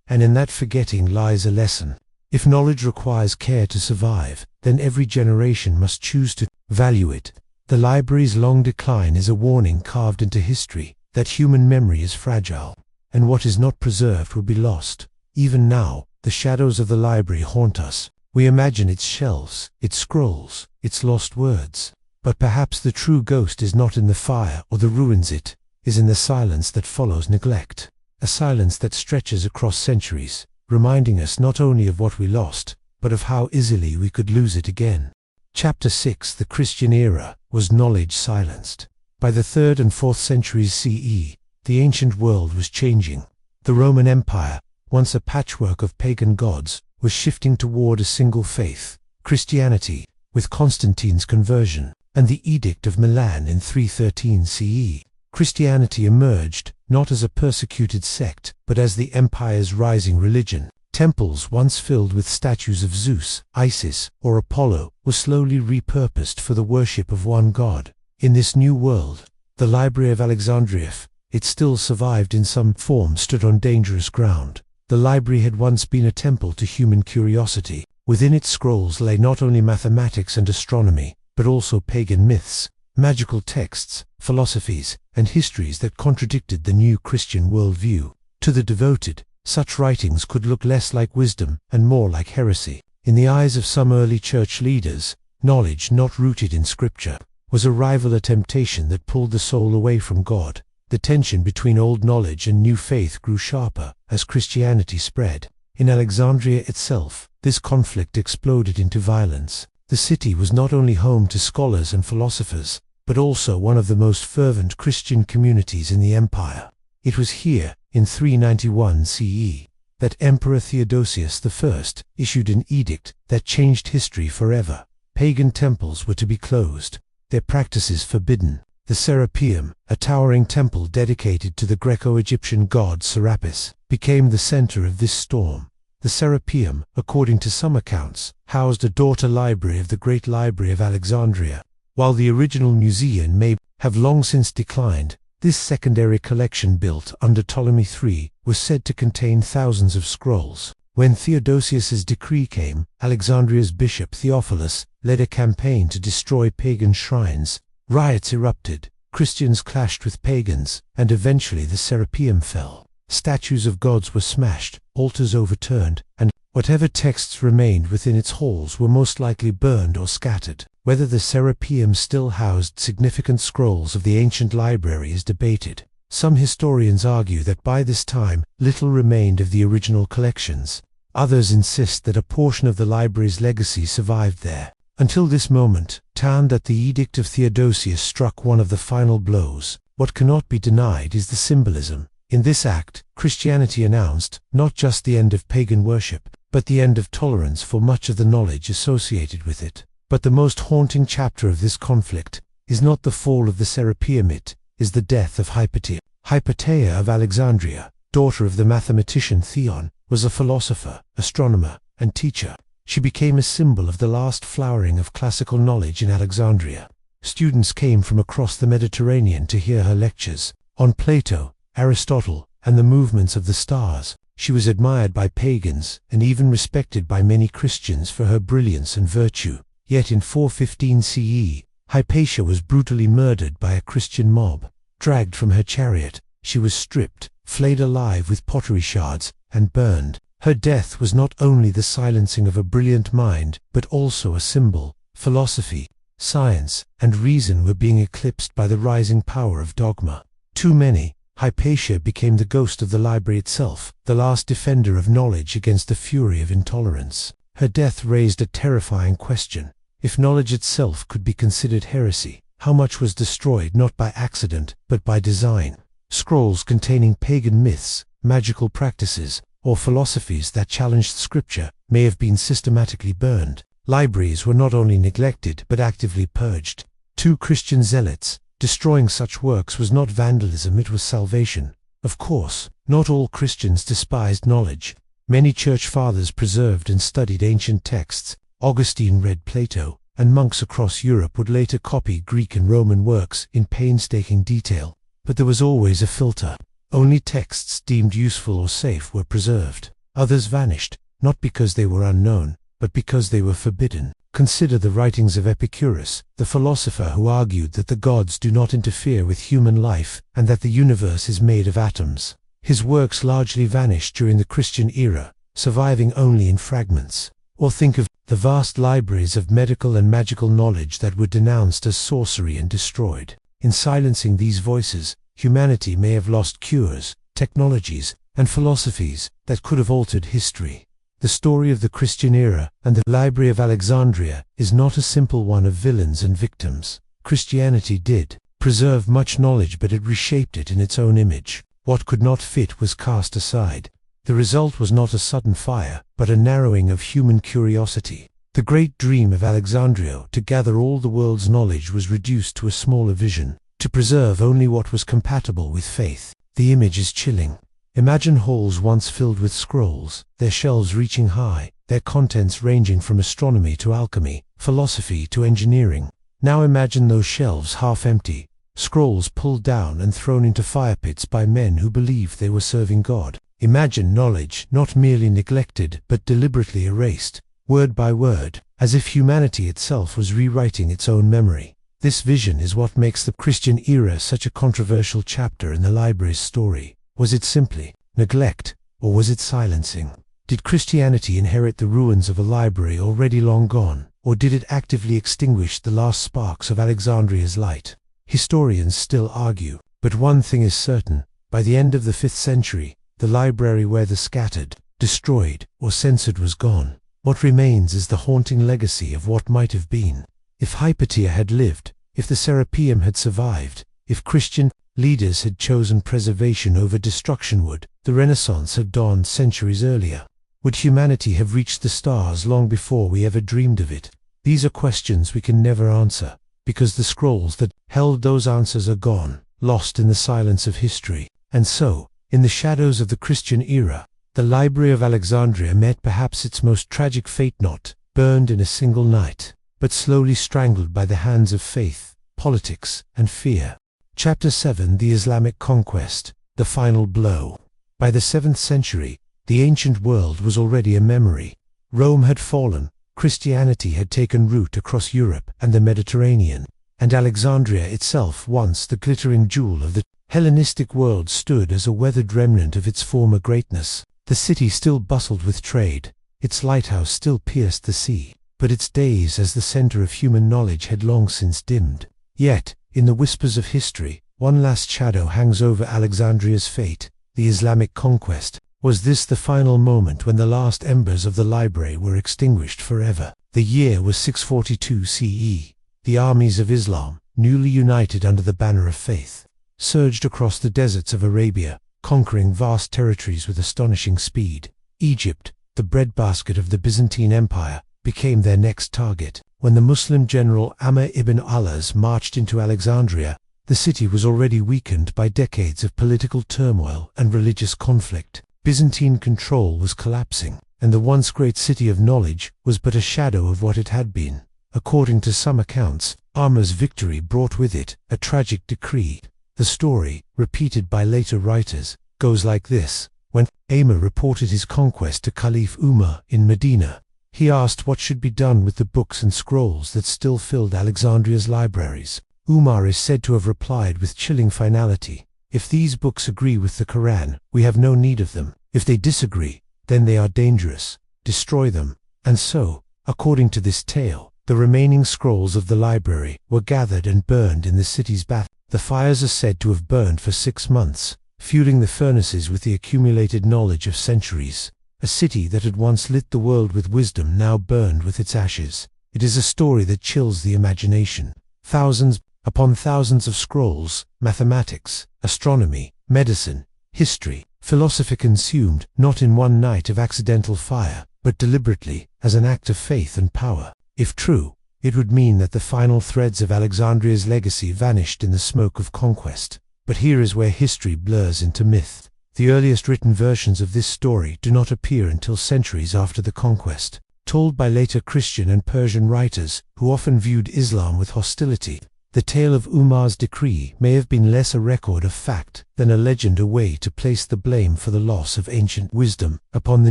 And in that forgetting lies a lesson. If knowledge requires care to survive, then every generation must choose to value it. The library's long decline is a warning carved into history that human memory is fragile, and what is not preserved will be lost. Even now, the shadows of the library haunt us. We imagine its shelves, its scrolls, its lost words. But perhaps the true ghost is not in the fire or the ruins, it is in the silence that follows neglect. A silence that stretches across centuries, reminding us not only of what we lost, but of how easily we could lose it again. Chapter 6: The Christian Era. Was knowledge silenced? By the 3rd and 4th centuries CE, the ancient world was changing. The Roman Empire, once a patchwork of pagan gods, was shifting toward a single faith, Christianity, with Constantine's conversion and the Edict of Milan in 313 CE. Christianity emerged, not as a persecuted sect, but as the empire's rising religion. Temples once filled with statues of Zeus, Isis, or Apollo were slowly repurposed for the worship of one god. In this new world, the Library of Alexandria, it still survived in some form, stood on dangerous ground. The library had once been a temple to human curiosity. Within its scrolls lay not only mathematics and astronomy, but also pagan myths, magical texts, philosophies, and histories that contradicted the new Christian worldview. To the devoted, such writings could look less like wisdom and more like heresy. In the eyes of some early church leaders, knowledge not rooted in scripture was a rival, a temptation that pulled the soul away from God. The tension between old knowledge and new faith grew sharper as Christianity spread. In Alexandria itself, this conflict exploded into violence. The city was not only home to scholars and philosophers, but also one of the most fervent Christian communities in the empire. It was here, in 391 CE, that Emperor Theodosius I issued an edict that changed history forever. Pagan temples were to be closed, their practices forbidden. The Serapeum, a towering temple dedicated to the Greco-Egyptian god Serapis, became the center of this storm. The Serapeum, according to some accounts, housed a daughter library of the Great Library of Alexandria. While the original museum may have long since declined, this secondary collection built under Ptolemy III was said to contain thousands of scrolls. When Theodosius's decree came, Alexandria's bishop Theophilus led a campaign to destroy pagan shrines. Riots erupted, Christians clashed with pagans, and eventually the Serapeum fell. Statues of gods were smashed, altars overturned, and whatever texts remained within its halls were most likely burned or scattered. Whether the Serapeum still housed significant scrolls of the ancient library is debated. Some historians argue that by this time, little remained of the original collections. Others insist that a portion of the library's legacy survived there. Until this moment, that the Edict of Theodosius struck one of the final blows. What cannot be denied is the symbolism. In this act, Christianity announced not just the end of pagan worship, but the end of tolerance for much of the knowledge associated with it. But the most haunting chapter of this conflict is not the fall of the Serapeum, it is the death of Hypatia. Hypatia of Alexandria, daughter of the mathematician Theon, was a philosopher, astronomer, and teacher. She became a symbol of the last flowering of classical knowledge in Alexandria. Students came from across the Mediterranean to hear her lectures on Plato, Aristotle, and the movements of the stars. She was admired by pagans and even respected by many Christians for her brilliance and virtue. Yet in 415 CE, Hypatia was brutally murdered by a Christian mob. Dragged from her chariot, she was stripped, flayed alive with pottery shards, and burned. Her death was not only the silencing of a brilliant mind, but also a symbol. Philosophy, science, and reason were being eclipsed by the rising power of dogma. Too many, Hypatia became the ghost of the library itself, the last defender of knowledge against the fury of intolerance. Her death raised a terrifying question. If knowledge itself could be considered heresy, how much was destroyed not by accident, but by design? Scrolls containing pagan myths, magical practices, or philosophies that challenged scripture may have been systematically burned. Libraries were not only neglected but actively purged. Two Christian zealots, destroying such works was not vandalism, it was salvation. Of course, not all Christians despised knowledge. Many church fathers preserved and studied ancient texts. Augustine read Plato, and monks across Europe would later copy Greek and Roman works in painstaking detail. But there was always a filter. Only texts deemed useful or safe were preserved. Others vanished, not because they were unknown, but because they were forbidden. Consider the writings of Epicurus, the philosopher who argued that the gods do not interfere with human life and that the universe is made of atoms. His works largely vanished during the Christian era, surviving only in fragments. Or think of the vast libraries of medical and magical knowledge that were denounced as sorcery and destroyed. In silencing these voices, humanity may have lost cures, technologies, and philosophies that could have altered history. The story of the Christian era and the Library of Alexandria is not a simple one of villains and victims. Christianity did preserve much knowledge, but it reshaped it in its own image. What could not fit was cast aside. The result was not a sudden fire, but a narrowing of human curiosity. The great dream of Alexandria to gather all the world's knowledge was reduced to a smaller vision, to preserve only what was compatible with faith. The image is chilling. Imagine halls once filled with scrolls, their shelves reaching high, their contents ranging from astronomy to alchemy, philosophy to engineering. Now imagine those shelves half empty, scrolls pulled down and thrown into fire pits by men who believed they were serving God. Imagine knowledge not merely neglected but deliberately erased, word by word, as if humanity itself was rewriting its own memory. This vision is what makes the Christian era such a controversial chapter in the library's story. Was it simply neglect, or was it silencing? Did Christianity inherit the ruins of a library already long gone, or did it actively extinguish the last sparks of Alexandria's light? Historians still argue, but one thing is certain: by the end of the 5th century, the library, whether scattered, destroyed, or censored, was gone. What remains is the haunting legacy of what might have been. If Hypatia had lived, if the Serapeum had survived, if Christian leaders had chosen preservation over destruction, would the Renaissance have dawned centuries earlier? Would humanity have reached the stars long before we ever dreamed of it? These are questions we can never answer, because the scrolls that held those answers are gone, lost in the silence of history. And so, in the shadows of the Christian era, the Library of Alexandria met perhaps its most tragic fate, not burned in a single night, but slowly strangled by the hands of faith, politics, and fear. Chapter 7: The Islamic Conquest, the Final Blow. By the 7th century, The ancient world was already a memory. Rome had fallen, Christianity had taken root across Europe and the Mediterranean, and Alexandria itself, once the glittering jewel of the Hellenistic world, stood as a weathered remnant of its former greatness. The city still bustled with trade, its lighthouse still pierced the sea, but its days as the center of human knowledge had long since dimmed. Yet, in the whispers of history, one last shadow hangs over Alexandria's fate: the Islamic conquest. Was this the final moment when the last embers of the library were extinguished forever? The year was 642 CE. The armies of Islam, newly united under the banner of faith, surged across the deserts of Arabia, conquering vast territories with astonishing speed. Egypt, the breadbasket of the Byzantine Empire, became their next target. When the Muslim general Amr ibn al-As marched into Alexandria, the city was already weakened by decades of political turmoil and religious conflict. Byzantine control was collapsing, and the once great city of knowledge was but a shadow of what it had been. According to some accounts, Amr's victory brought with it a tragic decree. The story, repeated by later writers, goes like this. When Amr reported his conquest to Caliph Umar in Medina, he asked what should be done with the books and scrolls that still filled Alexandria's libraries. Umar is said to have replied with chilling finality, "If these books agree with the Quran, we have no need of them. If they disagree, then they are dangerous. Destroy them." And so, according to this tale, the remaining scrolls of the library were gathered and burned in the city's bath. The fires are said to have burned for 6 months, fueling the furnaces with the accumulated knowledge of centuries. A city that had once lit the world with wisdom now burned with its ashes. It is a story that chills the imagination. Thousands upon thousands of scrolls, mathematics, astronomy, medicine, history, philosophy consumed, not in one night of accidental fire, but deliberately, as an act of faith and power. If true, it would mean that the final threads of Alexandria's legacy vanished in the smoke of conquest. But here is where history blurs into myth. The earliest written versions of this story do not appear until centuries after the conquest, told by later Christian and Persian writers, who often viewed Islam with hostility. The tale of Umar's decree may have been less a record of fact than a legend, a way to place the blame for the loss of ancient wisdom upon the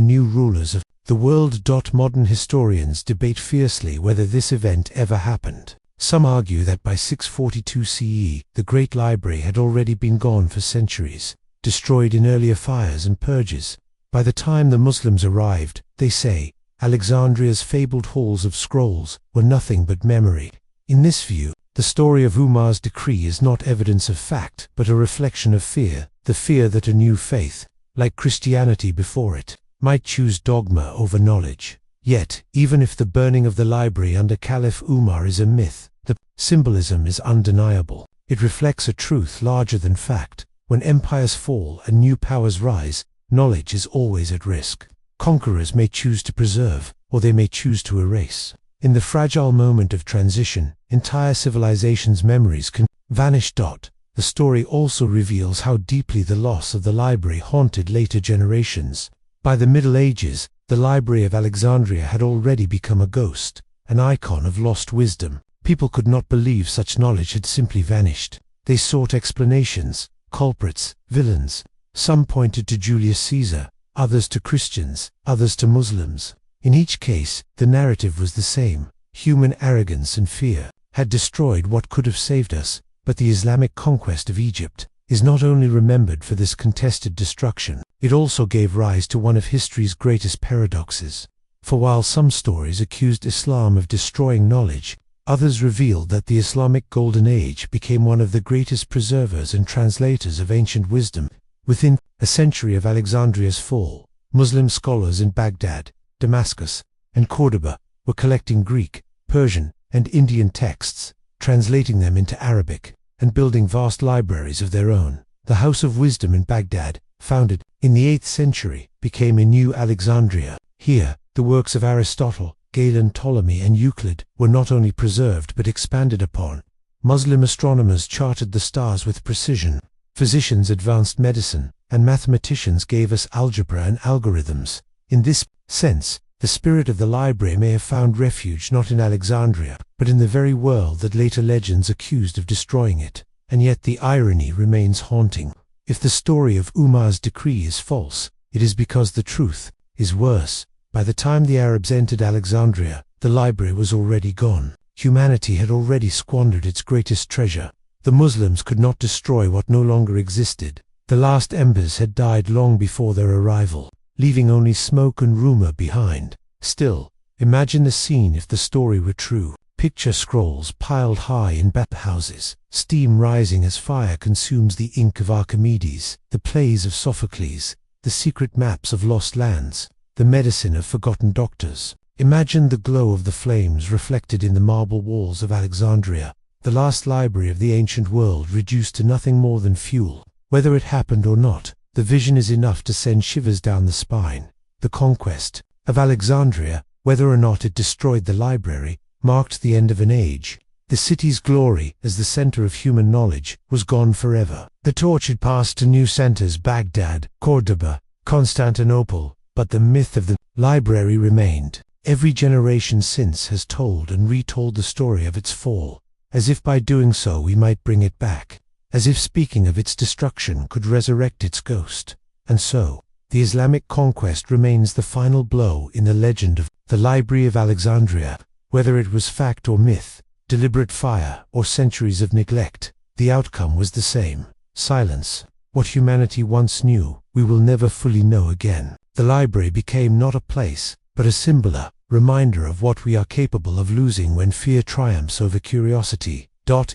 new rulers of the world. Modern historians debate fiercely whether this event ever happened. Some argue that by 642 CE, the Great Library had already been gone for centuries, destroyed in earlier fires and purges. By the time the Muslims arrived, they say, Alexandria's fabled halls of scrolls were nothing but memory. In this view, the story of Umar's decree is not evidence of fact, but a reflection of fear, the fear that a new faith, like Christianity before it, might choose dogma over knowledge. Yet, even if the burning of the library under Caliph Umar is a myth, the symbolism is undeniable. It reflects a truth larger than fact. When empires fall and new powers rise, knowledge is always at risk. Conquerors may choose to preserve, or they may choose to erase. In the fragile moment of transition, entire civilizations' memories can vanish. The story also reveals how deeply the loss of the library haunted later generations. By the Middle Ages, the Library of Alexandria had already become a ghost, an icon of lost wisdom. People could not believe such knowledge had simply vanished. They sought explanations, culprits, villains. Some pointed to Julius Caesar, others to Christians, others to Muslims. In each case, the narrative was the same. Human arrogance and fear had destroyed what could have saved us. But the Islamic conquest of Egypt is not only remembered for this contested destruction, it also gave rise to one of history's greatest paradoxes. For while some stories accused Islam of destroying knowledge, others revealed that the Islamic Golden Age became one of the greatest preservers and translators of ancient wisdom. Within a century of Alexandria's fall, Muslim scholars in Baghdad, Damascus, and Cordoba were collecting Greek, Persian, and Indian texts, translating them into Arabic, and building vast libraries of their own. The House of Wisdom in Baghdad, founded in the 8th century, became a new Alexandria. Here, the works of Aristotle, Galen, Ptolemy, and Euclid were not only preserved but expanded upon. Muslim astronomers charted the stars with precision, physicians advanced medicine, and mathematicians gave us algebra and algorithms. In this sense, the spirit of the library may have found refuge not in Alexandria, but in the very world that later legends accused of destroying it. And yet the irony remains haunting. If the story of Umar's decree is false, It is because the truth is worse. By the time the Arabs entered Alexandria, the library was already gone. Humanity had already squandered its greatest treasure. The Muslims could not destroy what no longer existed. The last embers had died long before their arrival, leaving only smoke and rumor behind. Still, imagine the scene if the story were true. Picture scrolls piled high in bathhouses, steam rising as fire consumes the ink of Archimedes, the plays of Sophocles, the secret maps of lost lands, the medicine of forgotten doctors. Imagine the glow of the flames reflected in the marble walls of Alexandria, the last library of the ancient world reduced to nothing more than fuel. Whether it happened or not, the vision is enough to send shivers down the spine. The conquest of Alexandria, whether or not it destroyed the library, marked the end of an age. The city's glory, as the center of human knowledge, was gone forever. The torch had passed to new centers: Baghdad, Cordoba, Constantinople, but the myth of the library remained. Every generation since has told and retold the story of its fall, as if by doing so we might bring it back, as if speaking of its destruction could resurrect its ghost. And so, the Islamic conquest remains the final blow in the legend of the Library of Alexandria. Whether it was fact or myth, deliberate fire or centuries of neglect, the outcome was the same: silence. What humanity once knew, we will never fully know again. The library became not a place, but a symbol, a reminder of what we are capable of losing when fear triumphs over curiosity.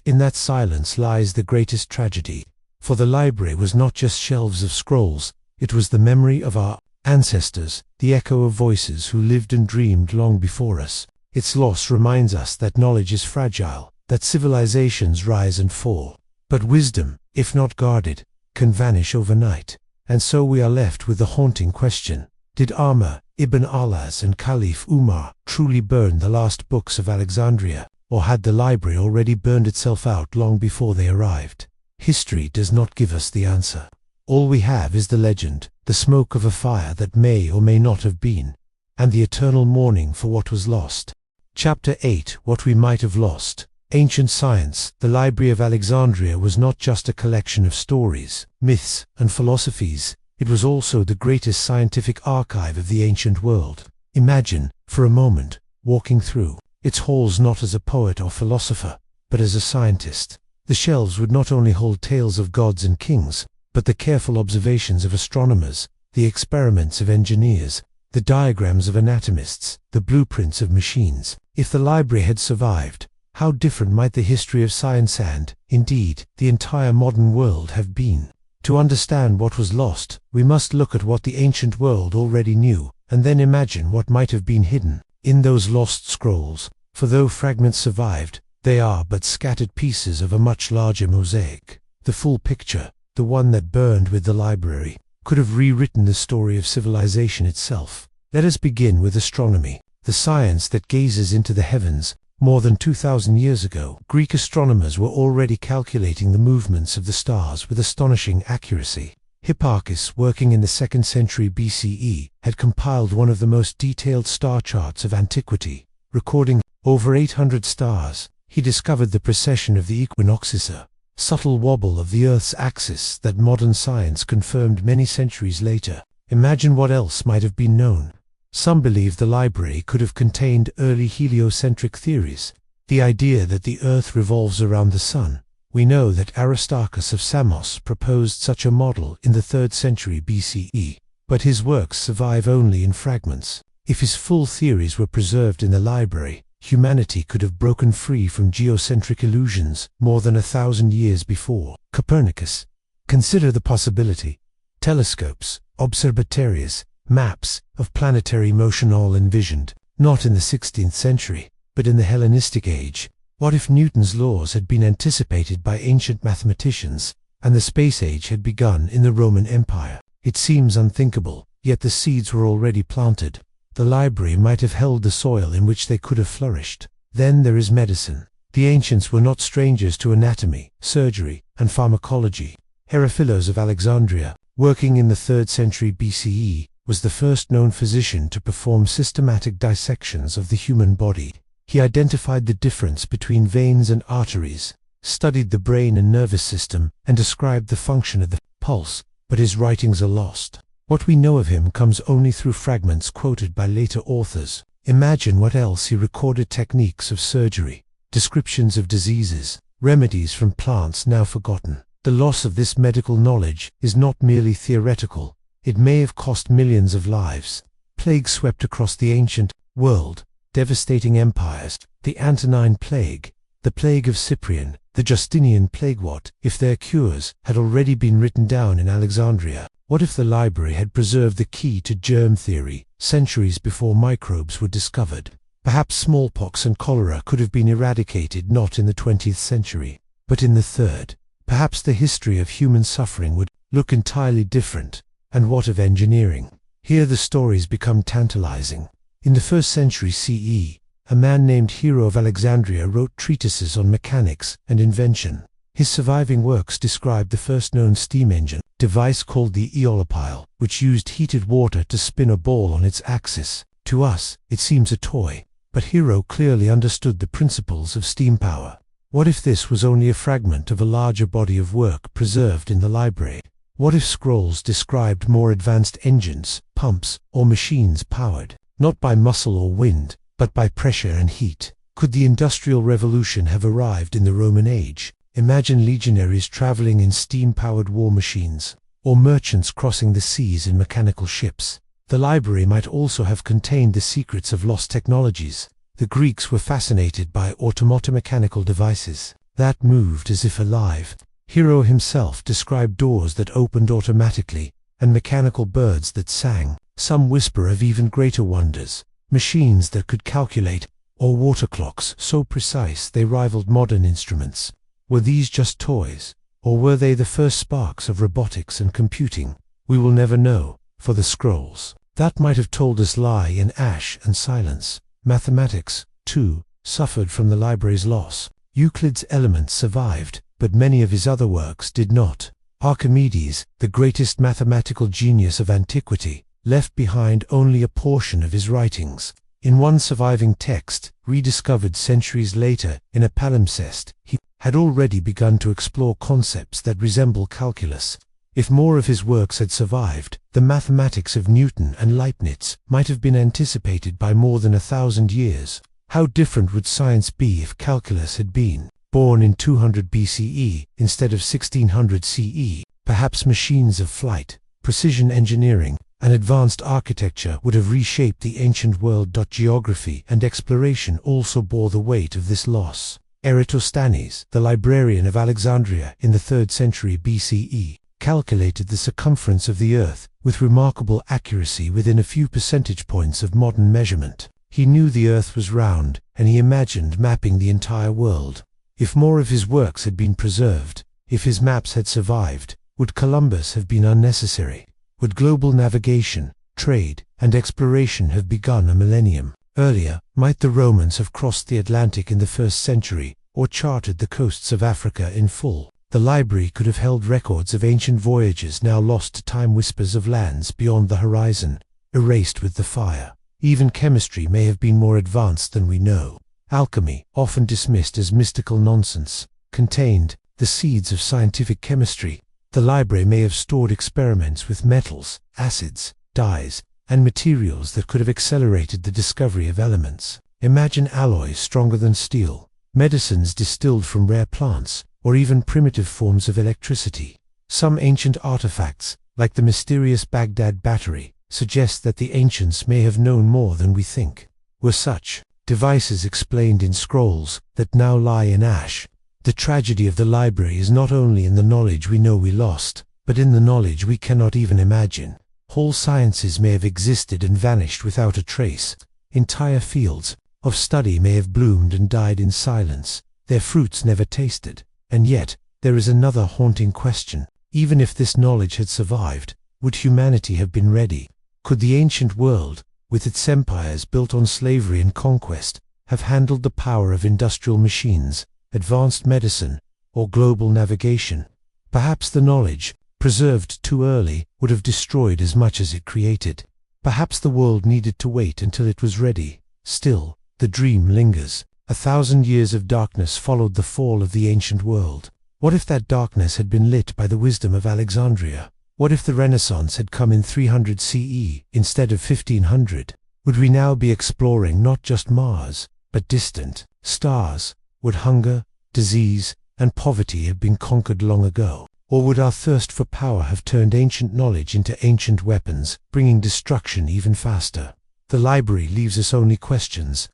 In that silence lies the greatest tragedy. For the library was not just shelves of scrolls, it was the memory of our ancestors, the echo of voices who lived and dreamed long before us. Its loss reminds us that knowledge is fragile, that civilizations rise and fall. But wisdom, if not guarded, can vanish overnight. And so we are left with the haunting question: did Amr ibn al-As and Caliph Umar truly burn the last books of Alexandria, or had the library already burned itself out long before they arrived? History does not give us the answer. All we have is the legend, the smoke of a fire that may or may not have been, and the eternal mourning for what was lost. Chapter 8: What We Might Have Lost. Ancient science. The Library of Alexandria was not just a collection of stories, myths, and philosophies. It was also the greatest scientific archive of the ancient world. Imagine, for a moment, walking through its halls not as a poet or philosopher, but as a scientist. The shelves would not only hold tales of gods and kings, but the careful observations of astronomers, the experiments of engineers, the diagrams of anatomists, the blueprints of machines. If the library had survived, how different might the history of science and, indeed, the entire modern world have been? To understand what was lost, we must look at what the ancient world already knew, and then imagine what might have been hidden in those lost scrolls. For though fragments survived, they are but scattered pieces of a much larger mosaic. The full picture, the one that burned with the library, could have rewritten the story of civilization itself. Let us begin with astronomy, the science that gazes into the heavens. More than 2,000 years ago, Greek astronomers were already calculating the movements of the stars with astonishing accuracy. Hipparchus, working in the 2nd century BCE, had compiled one of the most detailed star charts of antiquity. Recording over 800 stars, he discovered the precession of the equinoxes, a subtle wobble of the Earth's axis that modern science confirmed many centuries later. Imagine what else might have been known. Some believe the library could have contained early heliocentric theories, the idea that the Earth revolves around the Sun. We know that Aristarchus of Samos proposed such a model in the 3rd century BCE, but his works survive only in fragments. If his full theories were preserved in the library, humanity could have broken free from geocentric illusions more than 1,000 years before. Copernicus. Consider the possibility. Telescopes, observatories, maps of planetary motion all envisioned, not in the 16th century, but in the Hellenistic age. What if Newton's laws had been anticipated by ancient mathematicians, and the space age had begun in the Roman Empire? It seems unthinkable, yet the seeds were already planted. The library might have held the soil in which they could have flourished. Then there is medicine. The ancients were not strangers to anatomy, surgery, and pharmacology. Herophilos of Alexandria, working in the 3rd century BCE, was the first known physician to perform systematic dissections of the human body. He identified the difference between veins and arteries, studied the brain and nervous system, and described the function of the pulse, but his writings are lost. What we know of him comes only through fragments quoted by later authors. Imagine what else he recorded: techniques of surgery, descriptions of diseases, remedies from plants now forgotten. The loss of this medical knowledge is not merely theoretical. It may have cost millions of lives. Plagues swept across the ancient world, devastating empires. The Antonine Plague, the Plague of Cyprian, the Justinian Plague. What if their cures had already been written down in Alexandria? What if the library had preserved the key to germ theory centuries before microbes were discovered? Perhaps smallpox and cholera could have been eradicated not in the 20th century, but in the 3rd. Perhaps the history of human suffering would look entirely different. And what of engineering? Here the stories become tantalizing. In the 1st century CE, a man named Hero of Alexandria wrote treatises on mechanics and invention. His surviving works describe the first known steam engine device called the eolipile, which used heated water to spin a ball on its axis. To us, it seems a toy, but Hero clearly understood the principles of steam power. What if this was only a fragment of a larger body of work preserved in the library? What if scrolls described more advanced engines, pumps, or machines powered, not by muscle or wind, but by pressure and heat? Could the Industrial Revolution have arrived in the Roman age? Imagine legionaries traveling in steam-powered war machines, or merchants crossing the seas in mechanical ships. The library might also have contained the secrets of lost technologies. The Greeks were fascinated by automata, mechanical devices that moved as if alive. Hero himself described doors that opened automatically and mechanical birds that sang. Some whisper of even greater wonders, machines that could calculate, or water clocks so precise they rivaled modern instruments. Were these just toys, or were they the first sparks of robotics and computing? We will never know, for the scrolls that might have told us lie in ash and silence. Mathematics, too, suffered from the library's loss. Euclid's Elements survived, but many of his other works did not. Archimedes, the greatest mathematical genius of antiquity, left behind only a portion of his writings. In one surviving text, rediscovered centuries later in a palimpsest, he had already begun to explore concepts that resemble calculus. If more of his works had survived, the mathematics of Newton and Leibniz might have been anticipated by more than 1,000 years. How different would science be if calculus had been born in 200 BCE instead of 1600 CE? Perhaps machines of flight, precision engineering, and advanced architecture would have reshaped the ancient world. Geography and exploration also bore the weight of this loss. Eratosthenes, the librarian of Alexandria in the 3rd century BCE, calculated the circumference of the Earth with remarkable accuracy within a few percentage points of modern measurement. He knew the Earth was round, and he imagined mapping the entire world. If more of his works had been preserved, if his maps had survived, would Columbus have been unnecessary? Would global navigation, trade, and exploration have begun a millennium earlier? Might the Romans have crossed the Atlantic in the 1st century, or charted the coasts of Africa in full? The library could have held records of ancient voyages now lost to time, whispers of lands beyond the horizon, erased with the fire. Even chemistry may have been more advanced than we know. Alchemy, often dismissed as mystical nonsense, contained the seeds of scientific chemistry. The library may have stored experiments with metals, acids, dyes, and materials that could have accelerated the discovery of elements. Imagine alloys stronger than steel, medicines distilled from rare plants, or even primitive forms of electricity. Some ancient artifacts, like the mysterious Baghdad battery, suggest that the ancients may have known more than we think. Were such devices explained in scrolls that now lie in ash? The tragedy of the library is not only in the knowledge we know we lost, but in the knowledge we cannot even imagine. Whole sciences may have existed and vanished without a trace. Entire fields of study may have bloomed and died in silence, their fruits never tasted. And yet, there is another haunting question. Even if this knowledge had survived, would humanity have been ready? Could the ancient world, with its empires built on slavery and conquest, have handled the power of industrial machines, advanced medicine, or global navigation? Perhaps the knowledge, preserved too early, would have destroyed as much as it created. Perhaps the world needed to wait until it was ready. Still, the dream lingers. 1,000 years of darkness followed the fall of the ancient world. What if that darkness had been lit by the wisdom of Alexandria? What if the Renaissance had come in 300 CE instead of 1500? Would we now be exploring not just Mars, but distant stars? Would hunger, disease, and poverty have been conquered long ago? Or would our thirst for power have turned ancient knowledge into ancient weapons, bringing destruction even faster? The library leaves us only questions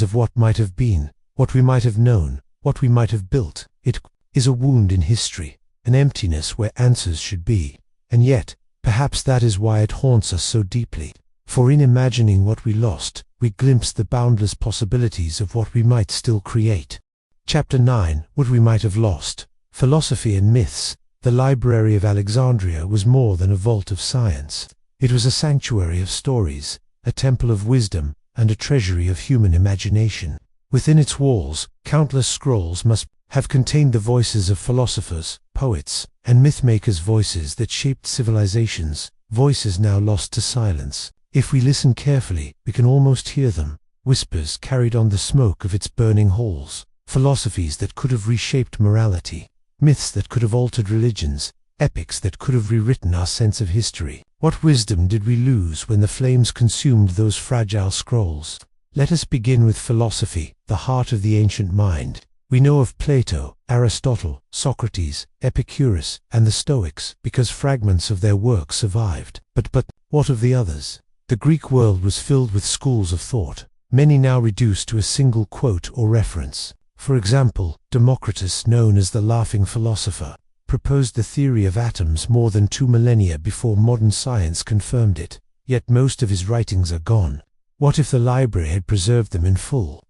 of what might have been, what we might have known, what we might have built. It is a wound in history, an emptiness where answers should be. And yet, perhaps that is why it haunts us so deeply. For in imagining what we lost, we glimpse the boundless possibilities of what we might still create. Chapter 9. What we might have lost. Philosophy and myths. The Library of Alexandria was more than a vault of science. It was a sanctuary of stories, a temple of wisdom, and a treasury of human imagination. Within its walls, countless scrolls must have contained the voices of philosophers, poets, and mythmakers, voices that shaped civilizations, voices now lost to silence. If we listen carefully, we can almost hear them, whispers carried on the smoke of its burning halls, philosophies that could have reshaped morality, myths that could have altered religions, epics that could have rewritten our sense of history. What wisdom did we lose when the flames consumed those fragile scrolls? Let us begin with philosophy, the heart of the ancient mind. We know of Plato, Aristotle, Socrates, Epicurus, and the Stoics because fragments of their work survived. But what of the others? The Greek world was filled with schools of thought, many now reduced to a single quote or reference. For example, Democritus, known as the laughing philosopher, proposed the theory of atoms more than 2 millennia before modern science confirmed it, yet most of his writings are gone. What if the library had preserved them in full?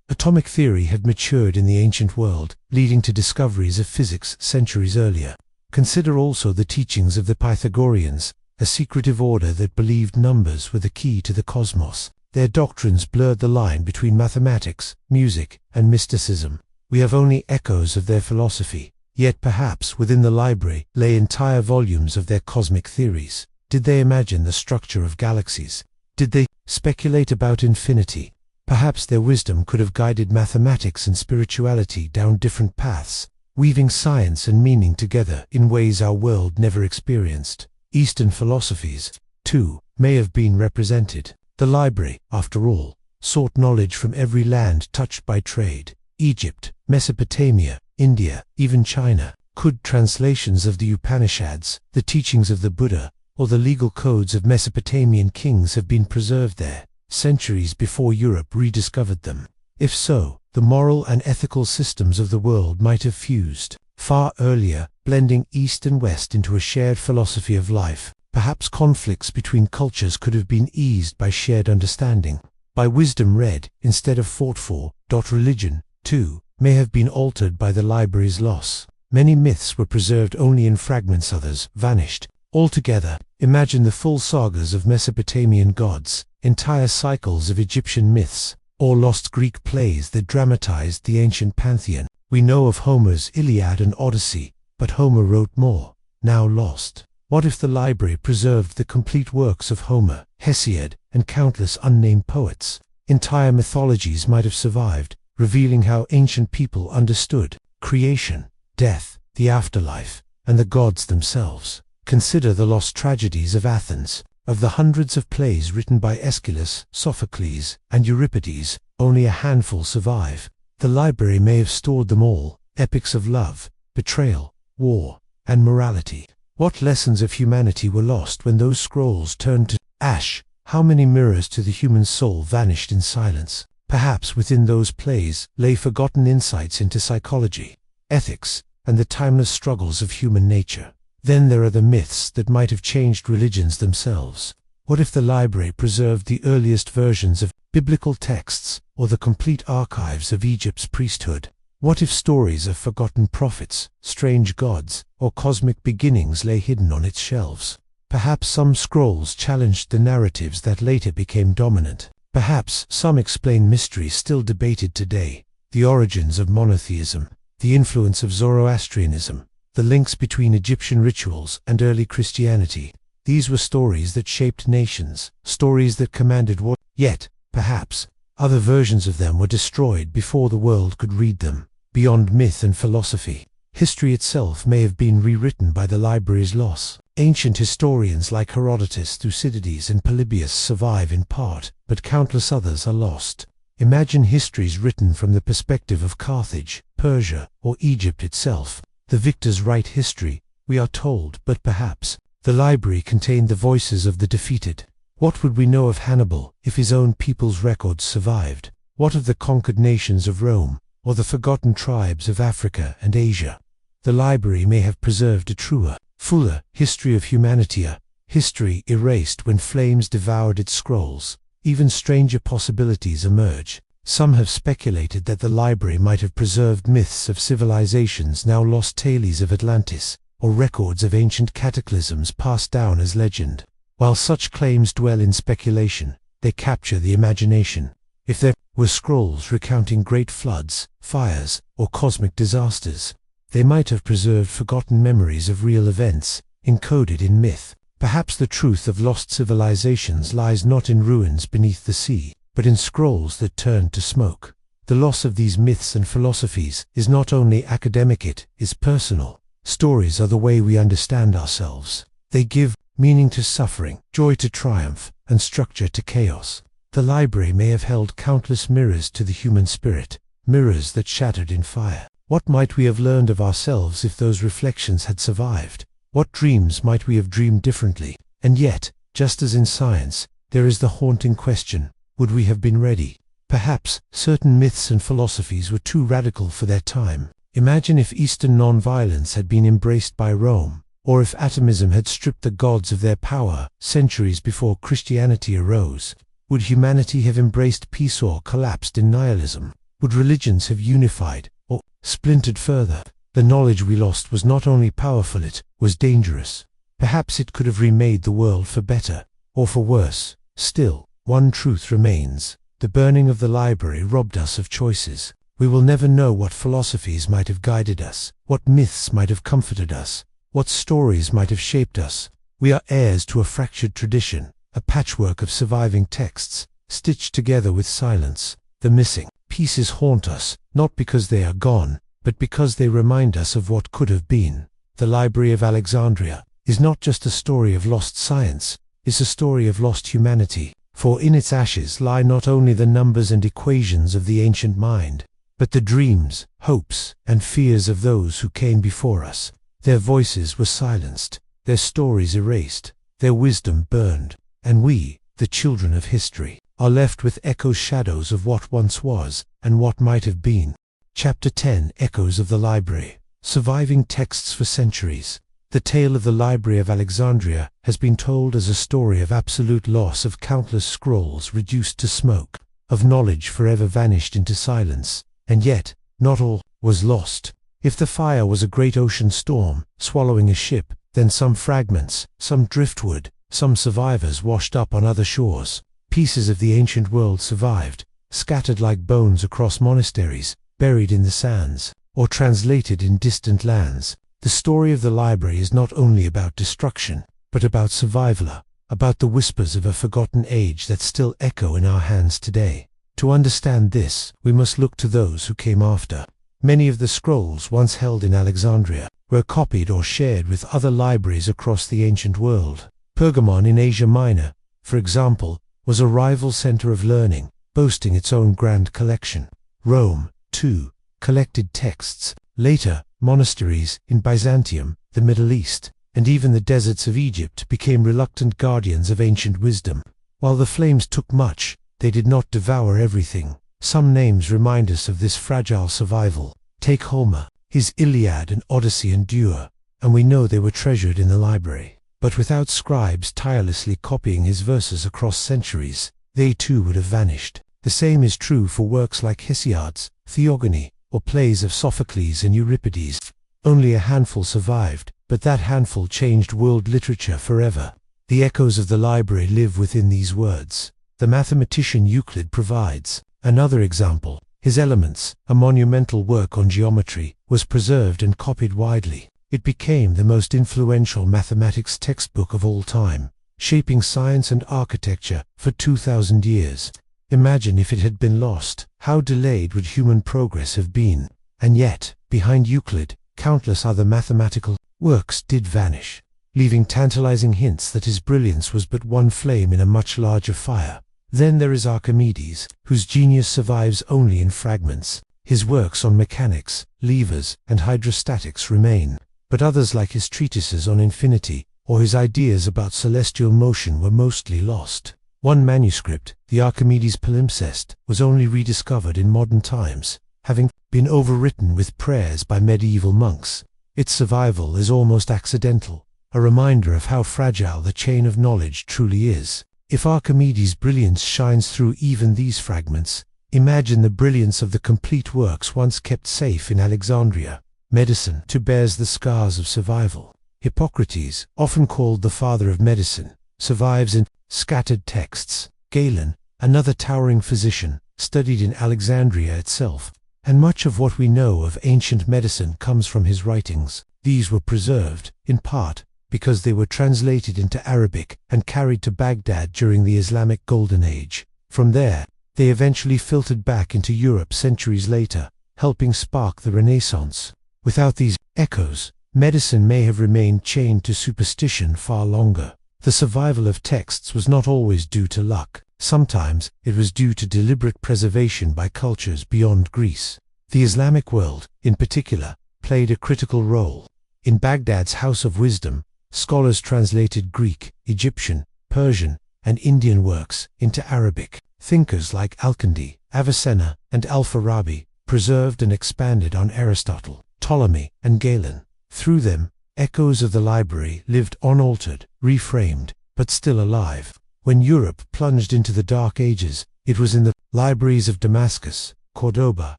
Atomic theory had matured in the ancient world, leading to discoveries of physics centuries earlier. Consider also the teachings of the Pythagoreans, a secretive order that believed numbers were the key to the cosmos. Their doctrines blurred the line between mathematics, music, and mysticism. We have only echoes of their philosophy, yet perhaps within the library lay entire volumes of their cosmic theories. Did they imagine the structure of galaxies? Did they speculate about infinity? Perhaps their wisdom could have guided mathematics and spirituality down different paths, weaving science and meaning together in ways our world never experienced. Eastern philosophies, too, may have been represented. The library, after all, sought knowledge from every land touched by trade. Egypt, Mesopotamia, India, even China. Could translations of the Upanishads, the teachings of the Buddha, or the legal codes of Mesopotamian kings have been preserved there, centuries before Europe rediscovered them? If so, the moral and ethical systems of the world might have fused far earlier, blending East and West into a shared philosophy of life. Perhaps conflicts between cultures could have been eased by shared understanding, by wisdom read instead of fought for. Religion, too, may have been altered by the library's loss. Many myths were preserved only in fragments, others vanished altogether. Imagine the full sagas of Mesopotamian gods, entire cycles of Egyptian myths, or lost Greek plays that dramatized the ancient pantheon. We know of Homer's Iliad and Odyssey, but Homer wrote more, now lost. What if the library preserved the complete works of Homer, Hesiod, and countless unnamed poets? Entire mythologies might have survived, revealing how ancient people understood creation, death, the afterlife, and the gods themselves. Consider the lost tragedies of Athens. Of the hundreds of plays written by Aeschylus, Sophocles, and Euripides, only a handful survive. The library may have stored them all, epics of love, betrayal, war, and morality. What lessons of humanity were lost when those scrolls turned to ash? How many mirrors to the human soul vanished in silence? Perhaps within those plays lay forgotten insights into psychology, ethics, and the timeless struggles of human nature. Then there are the myths that might have changed religions themselves. What if the library preserved the earliest versions of biblical texts, or the complete archives of Egypt's priesthood? What if stories of forgotten prophets, strange gods, or cosmic beginnings lay hidden on its shelves? Perhaps some scrolls challenged the narratives that later became dominant. Perhaps some explain mysteries still debated today, the origins of monotheism, the influence of Zoroastrianism, the links between Egyptian rituals and early Christianity. These were stories that shaped nations, stories that commanded what. Yet, perhaps, other versions of them were destroyed before the world could read them. Beyond myth and philosophy, history itself may have been rewritten by the library's loss. Ancient historians like Herodotus, Thucydides, and Polybius survive in part, but countless others are lost. Imagine histories written from the perspective of Carthage, Persia, or Egypt itself. The victors write history, we are told, but perhaps the library contained the voices of the defeated. What would we know of Hannibal if his own people's records survived? What of the conquered nations of Rome, or the forgotten tribes of Africa and Asia? The library may have preserved a truer, fuller history of humanity, a history erased when flames devoured its scrolls. Even stranger possibilities emerge. Some have speculated that the library might have preserved myths of civilizations now lost, tales of Atlantis, or records of ancient cataclysms passed down as legend. While such claims dwell in speculation, they capture the imagination. If there were scrolls recounting great floods, fires, or cosmic disasters, they might have preserved forgotten memories of real events, encoded in myth. Perhaps the truth of lost civilizations lies not in ruins beneath the sea, but in scrolls that turned to smoke. The loss of these myths and philosophies is not only academic, it is personal. Stories are the way we understand ourselves. They give meaning to suffering, joy to triumph, and structure to chaos. The library may have held countless mirrors to the human spirit, mirrors that shattered in fire. What might we have learned of ourselves if those reflections had survived? What dreams might we have dreamed differently? And yet, just as in science, there is the haunting question, would we have been ready? Perhaps certain myths and philosophies were too radical for their time. Imagine if Eastern nonviolence had been embraced by Rome, or if atomism had stripped the gods of their power centuries before Christianity arose. Would humanity have embraced peace or collapsed in nihilism? Would religions have unified, or splintered further? The knowledge we lost was not only powerful, it was dangerous. Perhaps it could have remade the world for better, or for worse. Still, one truth remains. The burning of the library robbed us of choices. We will never know what philosophies might have guided us, what myths might have comforted us, what stories might have shaped us. We are heirs to a fractured tradition, a patchwork of surviving texts, stitched together with silence. The missing pieces haunt us, not because they are gone, but because they remind us of what could have been. The Library of Alexandria is not just a story of lost science, it's a story of lost humanity, for in its ashes lie not only the numbers and equations of the ancient mind, but the dreams, hopes, and fears of those who came before us. Their voices were silenced, their stories erased, their wisdom burned, and we, the children of history, are left with echoes, shadows of what once was, and what might have been. Chapter 10: Echoes of the Library. Surviving texts for centuries. The tale of the Library of Alexandria has been told as a story of absolute loss, of countless scrolls reduced to smoke, of knowledge forever vanished into silence. And yet, not all was lost. If the fire was a great ocean storm, swallowing a ship, then some fragments, some driftwood, some survivors washed up on other shores. Pieces of the ancient world survived, scattered like bones across monasteries, buried in the sands, or translated in distant lands. The story of the library is not only about destruction, but about survival, about the whispers of a forgotten age that still echo in our hands today. To understand this, we must look to those who came after. Many of the scrolls once held in Alexandria were copied or shared with other libraries across the ancient world. Pergamon in Asia Minor, for example, was a rival center of learning, boasting its own grand collection. Rome, too, collected texts. Later, monasteries in Byzantium, the Middle East, and even the deserts of Egypt became reluctant guardians of ancient wisdom. While the flames took much, they did not devour everything. Some names remind us of this fragile survival. Take Homer, his Iliad and Odyssey endure, and we know they were treasured in the library. But without scribes tirelessly copying his verses across centuries, they too would have vanished. The same is true for works like Hesiod's Theogony, or plays of Sophocles and Euripides. Only a handful survived, but that handful changed world literature forever. The echoes of the library live within these words. The mathematician Euclid provides another example. His Elements, a monumental work on geometry, was preserved and copied widely. It became the most influential mathematics textbook of all time, shaping science and architecture for 2,000 years. Imagine if it had been lost, how delayed would human progress have been? And yet, behind Euclid, countless other mathematical works did vanish. leaving tantalizing hints that his brilliance was but one flame in a much larger fire. Then there is Archimedes, whose genius survives only in fragments. His works on mechanics, levers, and hydrostatics remain, but others like his treatises on infinity, or his ideas about celestial motion were mostly lost. One manuscript, the Archimedes palimpsest, was only rediscovered in modern times, having been overwritten with prayers by medieval monks. Its survival is almost accidental, a reminder of how fragile the chain of knowledge truly is. If Archimedes' brilliance shines through even these fragments, imagine the brilliance of the complete works once kept safe in Alexandria. Medicine too bears the scars of survival. Hippocrates, often called the father of medicine, survives in scattered texts. Galen, another towering physician, studied in Alexandria itself, and much of what we know of ancient medicine comes from his writings. These were preserved, in part, because they were translated into Arabic and carried to Baghdad during the Islamic Golden Age. From there, they eventually filtered back into Europe centuries later, helping spark the Renaissance. Without these echoes, medicine may have remained chained to superstition far longer. The survival of texts was not always due to luck. Sometimes it was due to deliberate preservation by cultures beyond Greece. The Islamic world, in particular, played a critical role. In Baghdad's House of Wisdom, scholars translated Greek, Egyptian, Persian, and Indian works into Arabic. Thinkers like Al-Kindi, Avicenna, and Al-Farabi preserved and expanded on Aristotle, Ptolemy, and Galen. Through them, echoes of the library lived unaltered, reframed, but still alive. When Europe plunged into the Dark Ages, it was in the libraries of Damascus, Cordoba,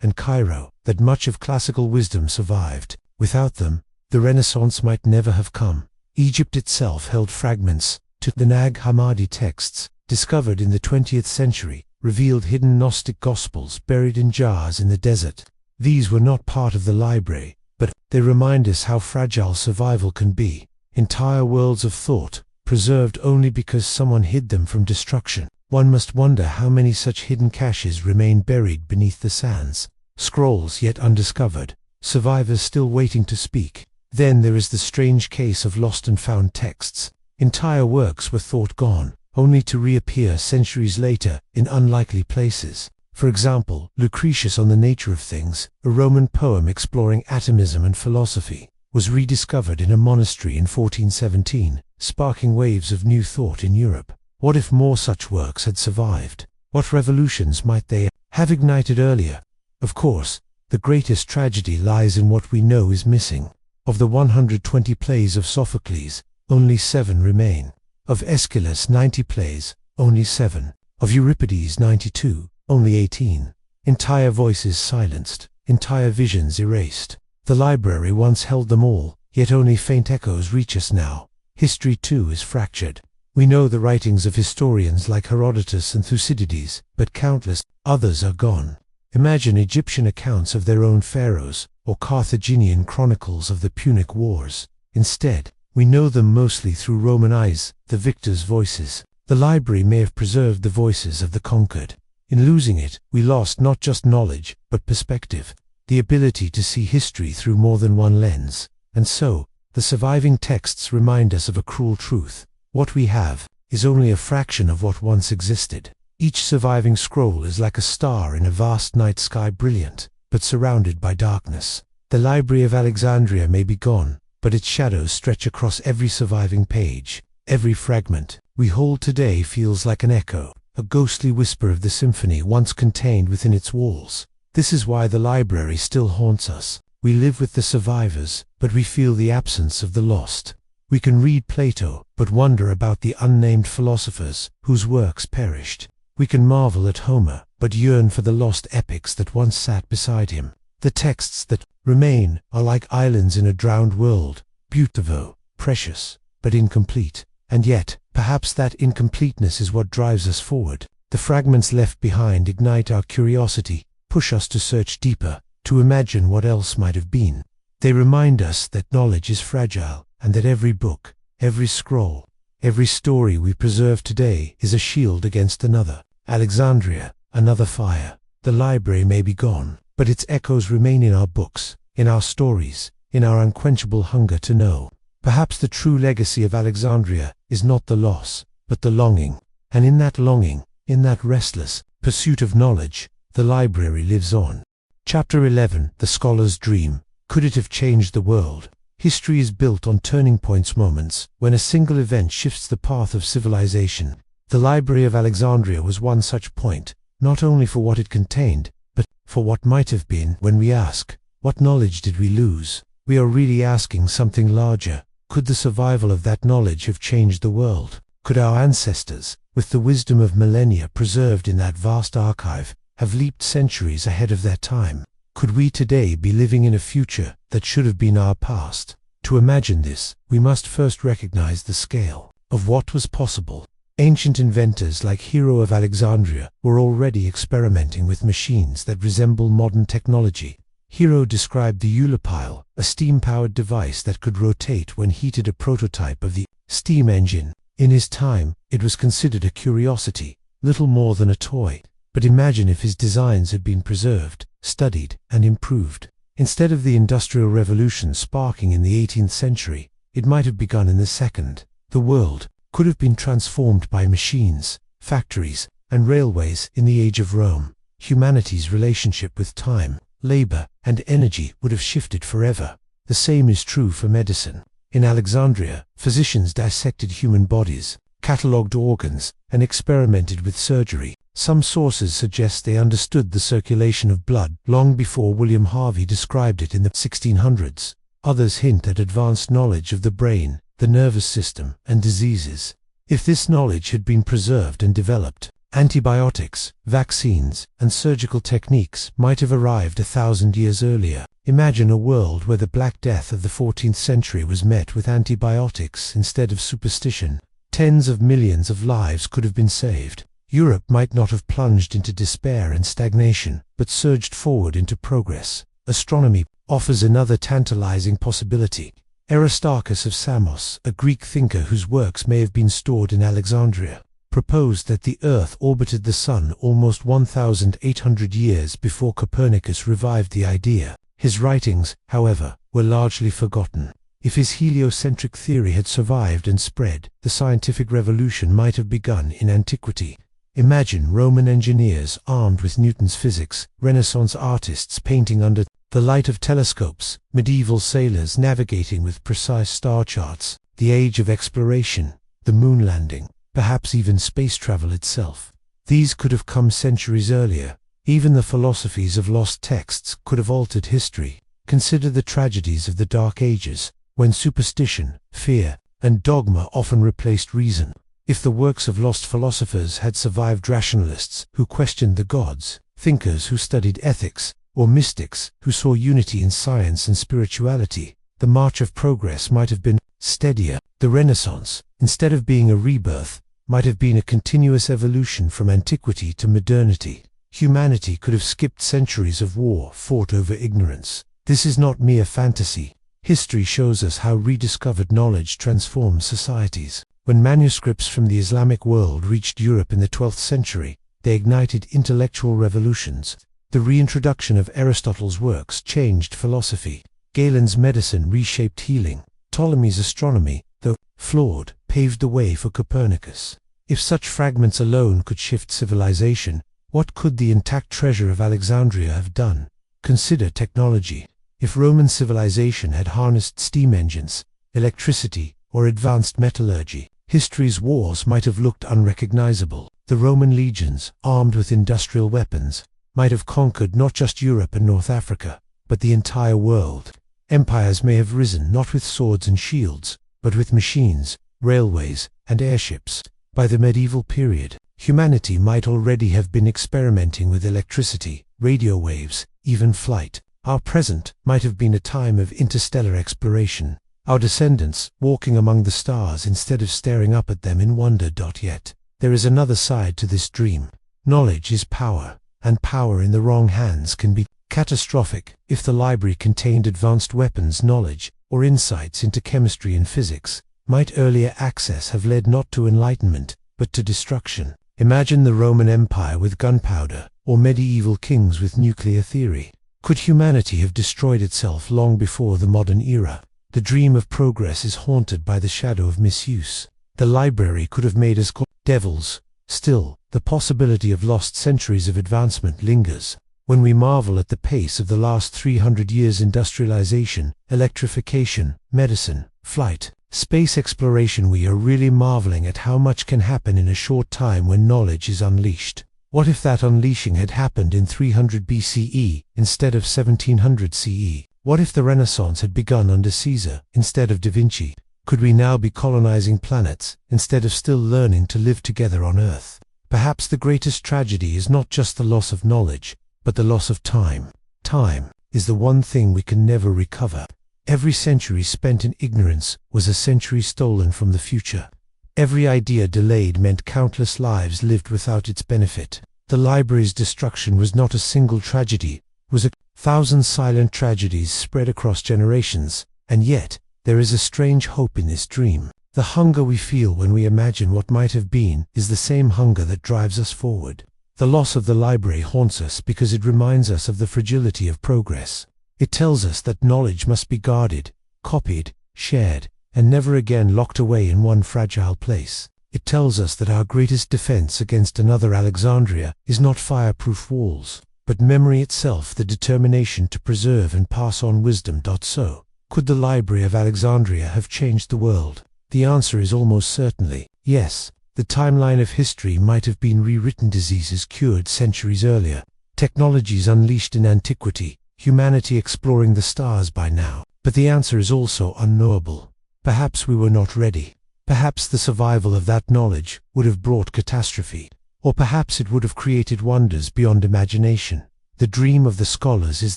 and Cairo that much of classical wisdom survived. Without them, the Renaissance might never have come. Egypt itself held fragments to the Nag Hammadi texts, discovered in the 20th century, revealed hidden Gnostic gospels buried in jars in the desert. These were not part of the library, but they remind us how fragile survival can be. Entire worlds of thought, preserved only because someone hid them from destruction. One must wonder how many such hidden caches remain buried beneath the sands. Scrolls yet undiscovered, survivors still waiting to speak. Then there is the strange case of lost and found texts. Entire works were thought gone, only to reappear centuries later in unlikely places. For example, Lucretius on the Nature of Things, a Roman poem exploring atomism and philosophy, was rediscovered in a monastery in 1417, sparking waves of new thought in Europe. What if more such works had survived? What revolutions might they have ignited earlier? Of course, the greatest tragedy lies in what we know is missing. Of the 120 plays of Sophocles, only 7 remain. Of Aeschylus 90 plays, only 7. Of Euripides 92, only 18. Entire voices silenced, entire visions erased. The library once held them all, yet only faint echoes reach us now. History too is fractured. We know the writings of historians like Herodotus and Thucydides, but countless others are gone. Imagine Egyptian accounts of their own pharaohs, or Carthaginian chronicles of the Punic Wars. Instead, we know them mostly through Roman eyes, the victors' voices. The library may have preserved the voices of the conquered. In losing it, we lost not just knowledge, but perspective, the ability to see history through more than one lens. And so, the surviving texts remind us of a cruel truth. What we have is only a fraction of what once existed. Each surviving scroll is like a star in a vast night sky, brilliant, but surrounded by darkness. The Library of Alexandria may be gone, but its shadows stretch across every surviving page. Every fragment we hold today feels like an echo, a ghostly whisper of the symphony once contained within its walls. This is why the library still haunts us. We live with the survivors, but we feel the absence of the lost. We can read Plato, but wonder about the unnamed philosophers whose works perished. We can marvel at Homer, but yearn for the lost epics that once sat beside him. The texts that remain are like islands in a drowned world, beautiful, precious, but incomplete. And yet, perhaps that incompleteness is what drives us forward. The fragments left behind ignite our curiosity, push us to search deeper, to imagine what else might have been. They remind us that knowledge is fragile, and that every book, every scroll, every story we preserve today is a shield against another. Alexandria, another fire. The library may be gone, but its echoes remain in our books, in our stories, in our unquenchable hunger to know. Perhaps the true legacy of Alexandria is not the loss, but the longing. And in that longing, in that restless pursuit of knowledge, the library lives on. Chapter 11. The Scholar's Dream. Could it have changed the world? History is built on turning points, moments when a single event shifts the path of civilization. The Library of Alexandria was one such point, not only for what it contained, but for what might have been. When we ask, what knowledge did we lose? We are really asking something larger. Could the survival of that knowledge have changed the world? Could our ancestors, with the wisdom of millennia preserved in that vast archive, have leaped centuries ahead of their time? Could we today be living in a future that should have been our past? To imagine this, we must first recognize the scale of what was possible. Ancient inventors like Hero of Alexandria were already experimenting with machines that resemble modern technology. Hero described the ulipile, a steam-powered device that could rotate when heated, a prototype of the steam engine. In his time, it was considered a curiosity, little more than a toy. But imagine if his designs had been preserved, studied, and improved. Instead of the Industrial Revolution sparking in the 18th century, it might have begun in the second. The world could have been transformed by machines, factories, and railways in the age of Rome. Humanity's relationship with time, labor, and energy would have shifted forever. The same is true for medicine. In Alexandria, physicians dissected human bodies, catalogued organs, and experimented with surgery. Some sources suggest they understood the circulation of blood long before William Harvey described it in the 1600s. Others hint at advanced knowledge of the brain, the nervous system, and diseases. If this knowledge had been preserved and developed, antibiotics, vaccines, and surgical techniques might have arrived 1,000 years earlier. Imagine a world where the Black Death of the 14th century was met with antibiotics instead of superstition. Tens of millions of lives could have been saved. Europe might not have plunged into despair and stagnation, but surged forward into progress. Astronomy offers another tantalizing possibility. Aristarchus of Samos, a Greek thinker whose works may have been stored in Alexandria, proposed that the Earth orbited the Sun almost 1,800 years before Copernicus revived the idea. His writings, however, were largely forgotten. If his heliocentric theory had survived and spread, the scientific revolution might have begun in antiquity. Imagine Roman engineers armed with Newton's physics, Renaissance artists painting under the light of telescopes, medieval sailors navigating with precise star charts, the age of exploration, the moon landing, perhaps even space travel itself. These could have come centuries earlier. Even the philosophies of lost texts could have altered history. Consider the tragedies of the Dark Ages, when superstition, fear, and dogma often replaced reason. If the works of lost philosophers had survived, rationalists who questioned the gods, thinkers who studied ethics, or mystics who saw unity in science and spirituality, the march of progress might have been steadier. The Renaissance, instead of being a rebirth, might have been a continuous evolution from antiquity to modernity. Humanity could have skipped centuries of war fought over ignorance. This is not mere fantasy. History shows us how rediscovered knowledge transforms societies. When manuscripts from the Islamic world reached Europe in the 12th century, they ignited intellectual revolutions. The reintroduction of Aristotle's works changed philosophy. Galen's medicine reshaped healing. Ptolemy's astronomy, though flawed, paved the way for Copernicus. If such fragments alone could shift civilization, what could the intact treasure of Alexandria have done? Consider technology. If Roman civilization had harnessed steam engines, electricity, or advanced metallurgy, history's wars might have looked unrecognizable. The Roman legions, armed with industrial weapons, might have conquered not just Europe and North Africa, but the entire world. Empires may have risen not with swords and shields, but with machines, railways, and airships. By the medieval period, humanity might already have been experimenting with electricity, radio waves, even flight. Our present might have been a time of interstellar exploration. Our descendants walking among the stars instead of staring up at them in wonder. Yet, there is another side to this dream. Knowledge is power, and power in the wrong hands can be catastrophic. If the library contained advanced weapons knowledge, or insights into chemistry and physics, might earlier access have led not to enlightenment, but to destruction? Imagine the Roman Empire with gunpowder, or medieval kings with nuclear theory. Could humanity have destroyed itself long before the modern era? The dream of progress is haunted by the shadow of misuse. The library could have made us devils. Still, the possibility of lost centuries of advancement lingers. When we marvel at the pace of the last 300 years' industrialization, electrification, medicine, flight, space exploration, we are really marveling at how much can happen in a short time when knowledge is unleashed. What if that unleashing had happened in 300 BCE instead of 1700 CE? What if the Renaissance had begun under Caesar instead of Da Vinci? Could we now be colonizing planets instead of still learning to live together on Earth? Perhaps the greatest tragedy is not just the loss of knowledge, but the loss of time. Time is the one thing we can never recover. Every century spent in ignorance was a century stolen from the future. Every idea delayed meant countless lives lived without its benefit. The library's destruction was not a single tragedy, it was 1,000 silent tragedies spread across generations, and yet, there is a strange hope in this dream. The hunger we feel when we imagine what might have been is the same hunger that drives us forward. The loss of the library haunts us because it reminds us of the fragility of progress. It tells us that knowledge must be guarded, copied, shared, and never again locked away in one fragile place. It tells us that our greatest defense against another Alexandria is not fireproof walls, but memory itself, the determination to preserve and pass on wisdom. So, could the Library of Alexandria have changed the world? The answer is almost certainly yes. The timeline of history might have been rewritten, diseases cured centuries earlier, technologies unleashed in antiquity, humanity exploring the stars by now. But the answer is also unknowable. Perhaps we were not ready. Perhaps the survival of that knowledge would have brought catastrophe. Or perhaps it would have created wonders beyond imagination. The dream of the scholars is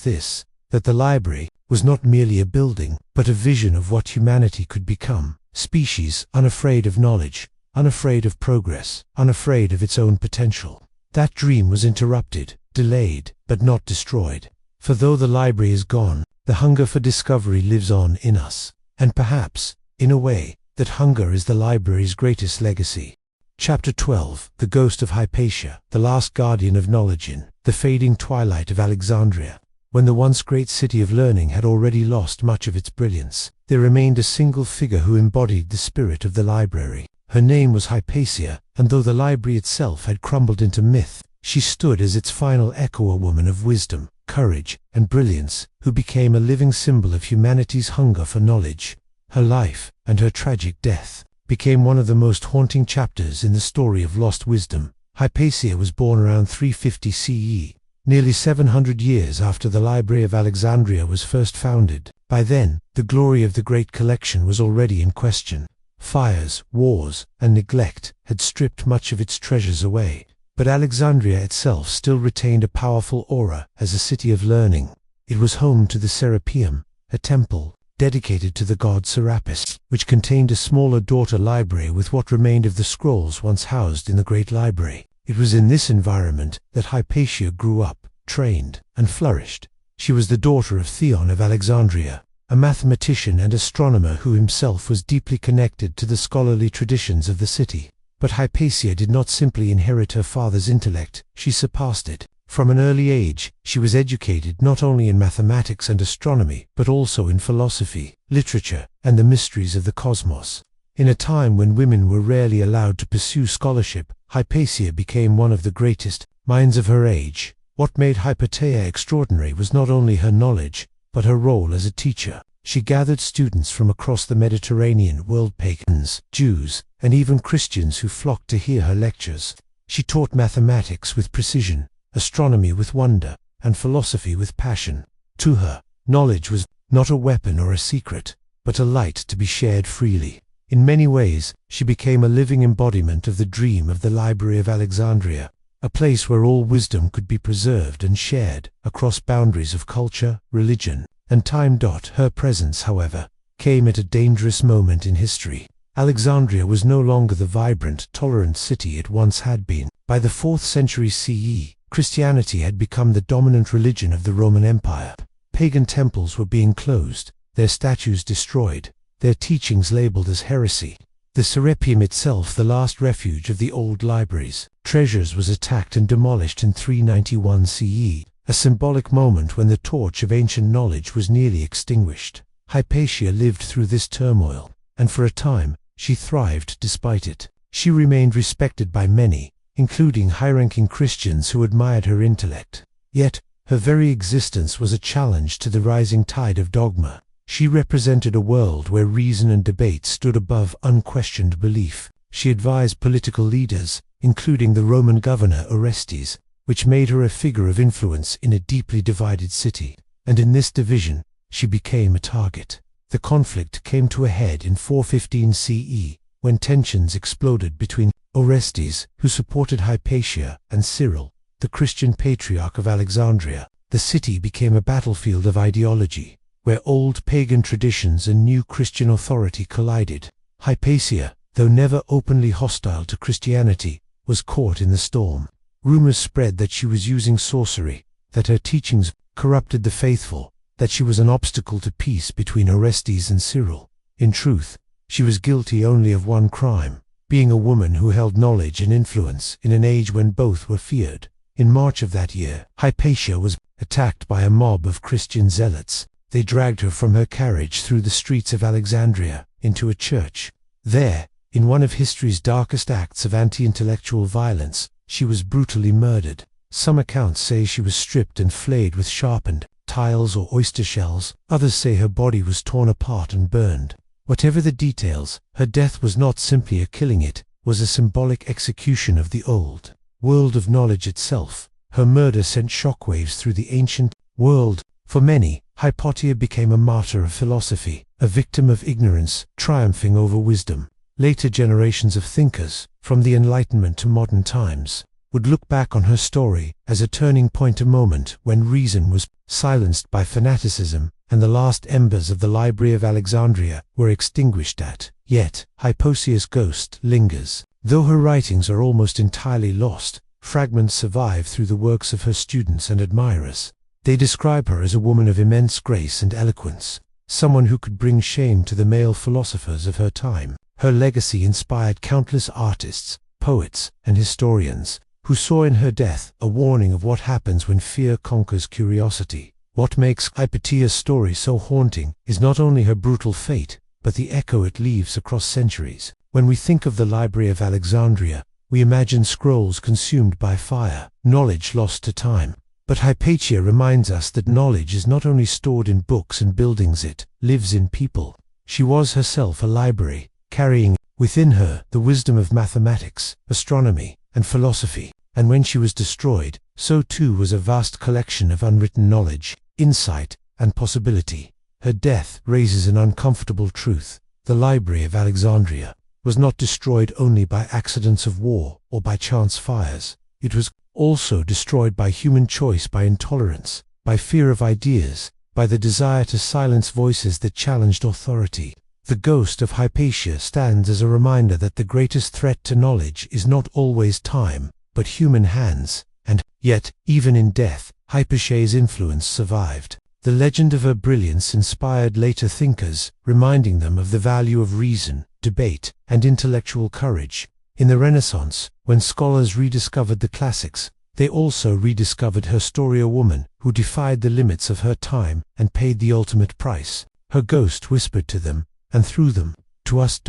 this, that the library was not merely a building, but a vision of what humanity could become. Species unafraid of knowledge, unafraid of progress, unafraid of its own potential. That dream was interrupted, delayed, but not destroyed. For though the library is gone, the hunger for discovery lives on in us. And perhaps, in a way, that hunger is the library's greatest legacy. Chapter 12. The Ghost of Hypatia, the last guardian of knowledge in the fading twilight of Alexandria. When the once great city of learning had already lost much of its brilliance, there remained a single figure who embodied the spirit of the library. Her name was Hypatia, and though the library itself had crumbled into myth, she stood as its final echo, a woman of wisdom, courage, and brilliance, who became a living symbol of humanity's hunger for knowledge. Her life, and her tragic death, became one of the most haunting chapters in the story of lost wisdom. Hypatia was born around 350 CE, nearly 700 years after the Library of Alexandria was first founded. By then, the glory of the great collection was already in question. Fires, wars, and neglect had stripped much of its treasures away, but Alexandria itself still retained a powerful aura as a city of learning. It was home to the Serapeum, a temple dedicated to the god Serapis, which contained a smaller daughter library with what remained of the scrolls once housed in the great library. It was in this environment that Hypatia grew up, trained, and flourished. She was the daughter of Theon of Alexandria, a mathematician and astronomer who himself was deeply connected to the scholarly traditions of the city. But Hypatia did not simply inherit her father's intellect, she surpassed it. From an early age, she was educated not only in mathematics and astronomy, but also in philosophy, literature, and the mysteries of the cosmos. In a time when women were rarely allowed to pursue scholarship, Hypatia became one of the greatest minds of her age. What made Hypatia extraordinary was not only her knowledge, but her role as a teacher. She gathered students from across the Mediterranean world, pagans, Jews, and even Christians who flocked to hear her lectures. She taught mathematics with precision, astronomy with wonder, and philosophy with passion. To her, knowledge was not a weapon or a secret, but a light to be shared freely. In many ways, she became a living embodiment of the dream of the Library of Alexandria, a place where all wisdom could be preserved and shared across boundaries of culture, religion, and time. Her presence, however, came at a dangerous moment in history. Alexandria was no longer the vibrant, tolerant city it once had been. By the 4th century CE, Christianity had become the dominant religion of the Roman Empire. Pagan temples were being closed, their statues destroyed, their teachings labeled as heresy. The Serapeum itself, the last refuge of the old libraries, treasures, was attacked and demolished in 391 CE, a symbolic moment when the torch of ancient knowledge was nearly extinguished. Hypatia lived through this turmoil, and for a time, she thrived despite it. She remained respected by many, including high-ranking Christians who admired her intellect. Yet, her very existence was a challenge to the rising tide of dogma. She represented a world where reason and debate stood above unquestioned belief. She advised political leaders, including the Roman governor Orestes, which made her a figure of influence in a deeply divided city. And in this division, she became a target. The conflict came to a head in 415 CE, when tensions exploded between Orestes, who supported Hypatia, and Cyril, the Christian patriarch of Alexandria. The city became a battlefield of ideology, where old pagan traditions and new Christian authority collided. Hypatia, though never openly hostile to Christianity, was caught in the storm. Rumors spread that she was using sorcery, that her teachings corrupted the faithful, that she was an obstacle to peace between Orestes and Cyril. In truth, she was guilty only of one crime, being a woman who held knowledge and influence in an age when both were feared. In March of that year, Hypatia was attacked by a mob of Christian zealots. They dragged her from her carriage through the streets of Alexandria into a church. There, in one of history's darkest acts of anti-intellectual violence, she was brutally murdered. Some accounts say she was stripped and flayed with sharpened tiles or oyster shells. Others say her body was torn apart and burned. Whatever the details, her death was not simply a killing, it was a symbolic execution of the old world of knowledge itself. Her murder sent shockwaves through the ancient world. For many, Hypatia became a martyr of philosophy, a victim of ignorance, triumphing over wisdom. Later generations of thinkers, from the Enlightenment to modern times, would look back on her story as a turning point, a moment when reason was silenced by fanaticism, and the last embers of the Library of Alexandria were extinguished at. Yet, Hypatia's ghost lingers. Though her writings are almost entirely lost, fragments survive through the works of her students and admirers. They describe her as a woman of immense grace and eloquence, someone who could bring shame to the male philosophers of her time. Her legacy inspired countless artists, poets, and historians, who saw in her death a warning of what happens when fear conquers curiosity. What makes Hypatia's story so haunting is not only her brutal fate, but the echo it leaves across centuries. When we think of the Library of Alexandria, we imagine scrolls consumed by fire, knowledge lost to time. But Hypatia reminds us that knowledge is not only stored in books and buildings, it lives in people. She was herself a library, carrying within her the wisdom of mathematics, astronomy, and philosophy. And when she was destroyed, so too was a vast collection of unwritten knowledge, insight, and possibility. Her death raises an uncomfortable truth. The Library of Alexandria was not destroyed only by accidents of war or by chance fires. It was also destroyed by human choice, by intolerance, by fear of ideas, by the desire to silence voices that challenged authority. The ghost of Hypatia stands as a reminder that the greatest threat to knowledge is not always time, but human hands. And yet, even in death, Hypatia's influence survived. The legend of her brilliance inspired later thinkers, reminding them of the value of reason, debate, and intellectual courage. In the Renaissance, when scholars rediscovered the classics, they also rediscovered her story, a woman who defied the limits of her time and paid the ultimate price. Her ghost whispered to them, and through them, to us.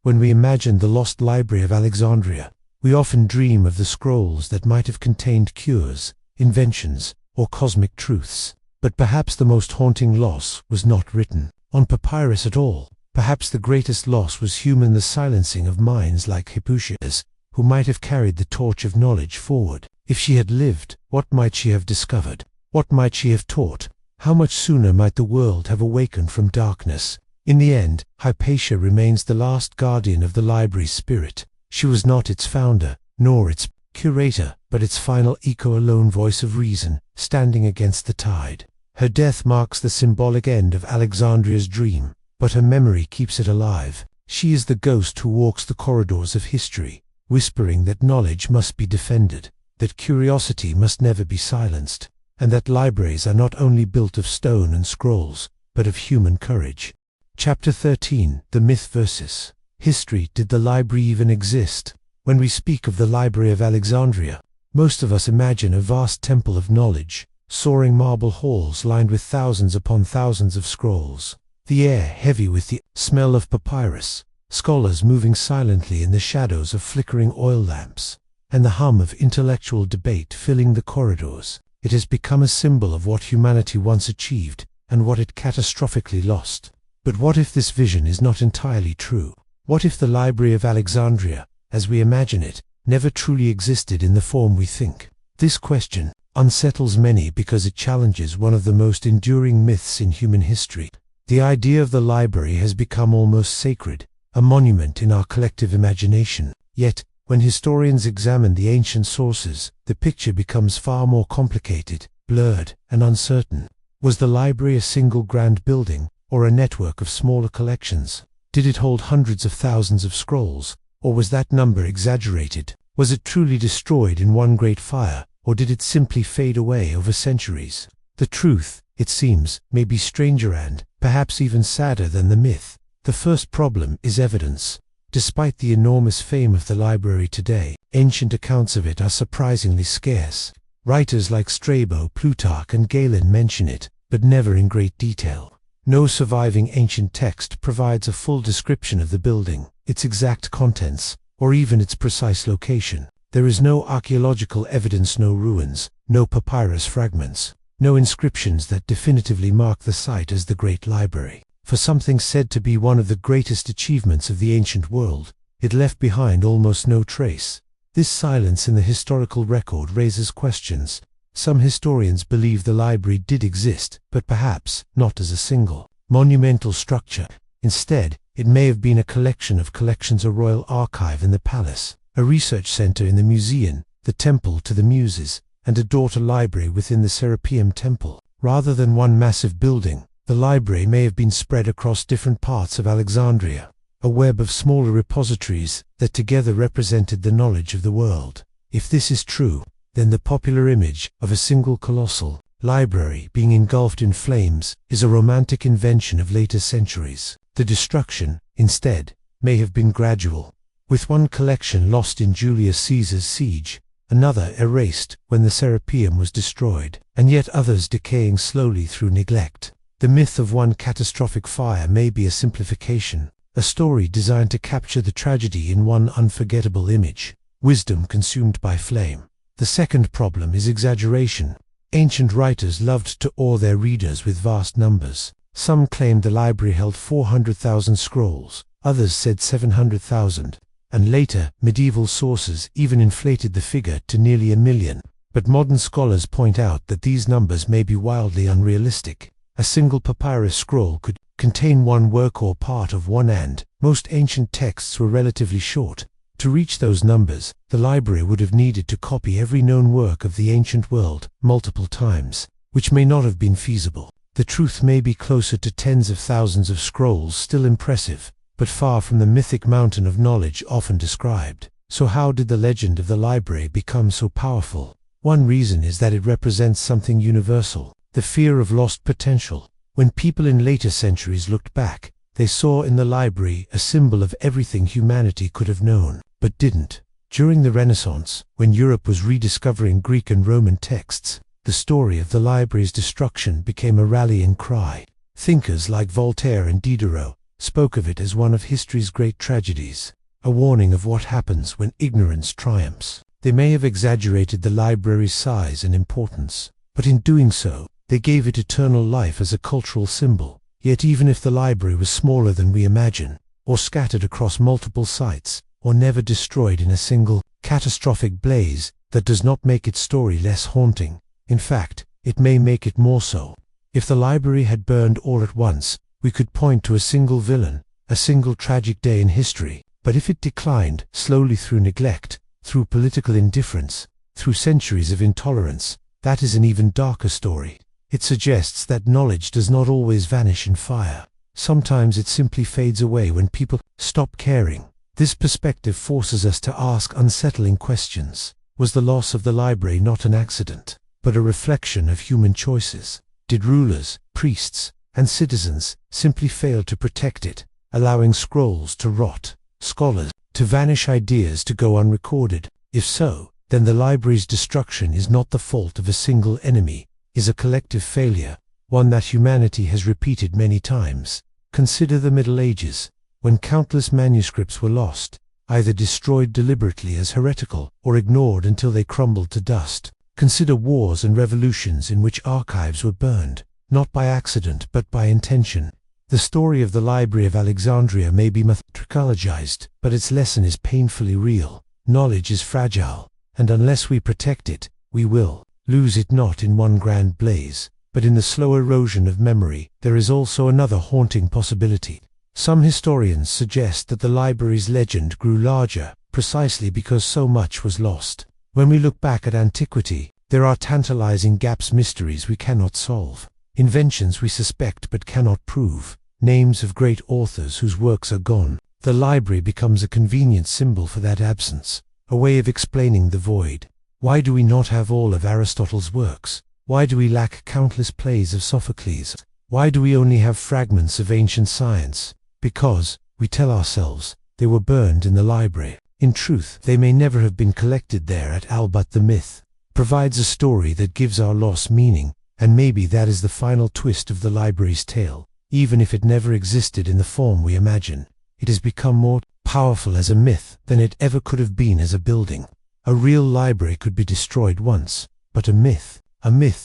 When we imagine the lost Library of Alexandria, we often dream of the scrolls that might have contained cures, inventions, or cosmic truths. But perhaps the most haunting loss was not written on papyrus at all. Perhaps the greatest loss was human, the silencing of minds like Hypatia's, who might have carried the torch of knowledge forward. If she had lived, what might she have discovered? What might she have taught? How much sooner might the world have awakened from darkness? In the end, Hypatia remains the last guardian of the library's spirit. She was not its founder, nor its curator, but its final echo, a lone voice of reason, standing against the tide. Her death marks the symbolic end of Alexandria's dream, but her memory keeps it alive. She is the ghost who walks the corridors of history, whispering that knowledge must be defended, that curiosity must never be silenced, and that libraries are not only built of stone and scrolls, but of human courage. Chapter 13. The Myth versus History. Did the library even exist? When we speak of the Library of Alexandria, most of us imagine a vast temple of knowledge, soaring marble halls lined with thousands upon thousands of scrolls. the air heavy with the smell of papyrus, scholars moving silently in the shadows of flickering oil lamps, and the hum of intellectual debate filling the corridors. It has become a symbol of what humanity once achieved and what it catastrophically lost. But what if this vision is not entirely true? What if the Library of Alexandria, as we imagine it, never truly existed in the form we think? This question unsettles many because it challenges one of the most enduring myths in human history. The idea of the library has become almost sacred, a monument in our collective imagination. Yet, when historians examine the ancient sources, the picture becomes far more complicated, blurred, and uncertain. Was the library a single grand building, or a network of smaller collections? Did it hold hundreds of thousands of scrolls, or was that number exaggerated? Was it truly destroyed in one great fire, or did it simply fade away over centuries? The truth, it seems, may be stranger and, perhaps even sadder than the myth. The first problem is evidence. Despite the enormous fame of the library today, ancient accounts of it are surprisingly scarce. Writers like Strabo, Plutarch, and Galen mention it, but never in great detail. No surviving ancient text provides a full description of the building, its exact contents, or even its precise location. There is no archaeological evidence, no ruins, no papyrus fragments, no inscriptions that definitively mark the site as the Great Library. For something said to be one of the greatest achievements of the ancient world, it left behind almost no trace. This silence in the historical record raises questions. Some historians believe the library did exist, but perhaps not as a single, monumental structure. Instead, it may have been a collection of collections, a royal archive in the palace, a research center in the museum, the temple to the muses, and a daughter library within the Serapeum temple. Rather than one massive building, the library may have been spread across different parts of Alexandria, a web of smaller repositories that together represented the knowledge of the world. If this is true, then the popular image of a single colossal library being engulfed in flames is a romantic invention of later centuries. The destruction, instead, may have been gradual, with one collection lost in Julius Caesar's siege, another erased when the Serapeum was destroyed, and yet others decaying slowly through neglect. The myth of one catastrophic fire may be a simplification, a story designed to capture the tragedy in one unforgettable image: wisdom consumed by flame. The second problem is exaggeration. Ancient writers loved to awe their readers with vast numbers. Some claimed the library held 400,000 scrolls, others said 700,000, and later, medieval sources even inflated the figure to nearly 1,000,000. But modern scholars point out that these numbers may be wildly unrealistic. A single papyrus scroll could contain one work or part of one, and most ancient texts were relatively short. To reach those numbers, the library would have needed to copy every known work of the ancient world multiple times, which may not have been feasible. The truth may be closer to tens of thousands of scrolls, still impressive, but far from the mythic mountain of knowledge often described. So how did the legend of the library become so powerful? One reason is that it represents something universal: the fear of lost potential. When people in later centuries looked back, they saw in the library a symbol of everything humanity could have known, but didn't. During the Renaissance, when Europe was rediscovering Greek and Roman texts, the story of the library's destruction became a rallying cry. Thinkers like Voltaire and Diderot spoke of it as one of history's great tragedies, a warning of what happens when ignorance triumphs. They may have exaggerated the library's size and importance, but in doing so, they gave it eternal life as a cultural symbol. Yet even if the library was smaller than we imagine, or scattered across multiple sites, or never destroyed in a single, catastrophic blaze, that does not make its story less haunting. In fact, it may make it more so. If the library had burned all at once, we could point to a single villain, a single tragic day in history. But if it declined, slowly through neglect, through political indifference, through centuries of intolerance, that is an even darker story. It suggests that knowledge does not always vanish in fire. Sometimes it simply fades away when people stop caring. This perspective forces us to ask unsettling questions. Was the loss of the library not an accident, but a reflection of human choices? Did rulers, priests, and citizens simply fail to protect it, allowing scrolls to rot, scholars to vanish, ideas to go unrecorded? If so, then the library's destruction is not the fault of a single enemy, is a collective failure, one that humanity has repeated many times. Consider the Middle Ages, when countless manuscripts were lost, either destroyed deliberately as heretical or ignored until they crumbled to dust. Consider wars and revolutions in which archives were burned, not by accident but by intention. The story of the Library of Alexandria may be mythologized, but its lesson is painfully real. Knowledge is fragile, and unless we protect it, we will lose it not in one grand blaze, but in the slow erosion of memory. There is also another haunting possibility. Some historians suggest that the library's legend grew larger, precisely because so much was lost. When we look back at antiquity, there are tantalizing gaps, mysteries we cannot solve, inventions we suspect but cannot prove, names of great authors whose works are gone. The library becomes a convenient symbol for that absence, a way of explaining the void. Why do we not have all of Aristotle's works? Why do we lack countless plays of Sophocles? Why do we only have fragments of ancient science? Because, we tell ourselves, they were burned in the library. In truth, they may never have been collected there at all, but the myth provides a story that gives our loss meaning, and maybe that is the final twist of the library's tale. Even if it never existed in the form we imagine, it has become more powerful as a myth than it ever could have been as a building. A real library could be destroyed once, but a myth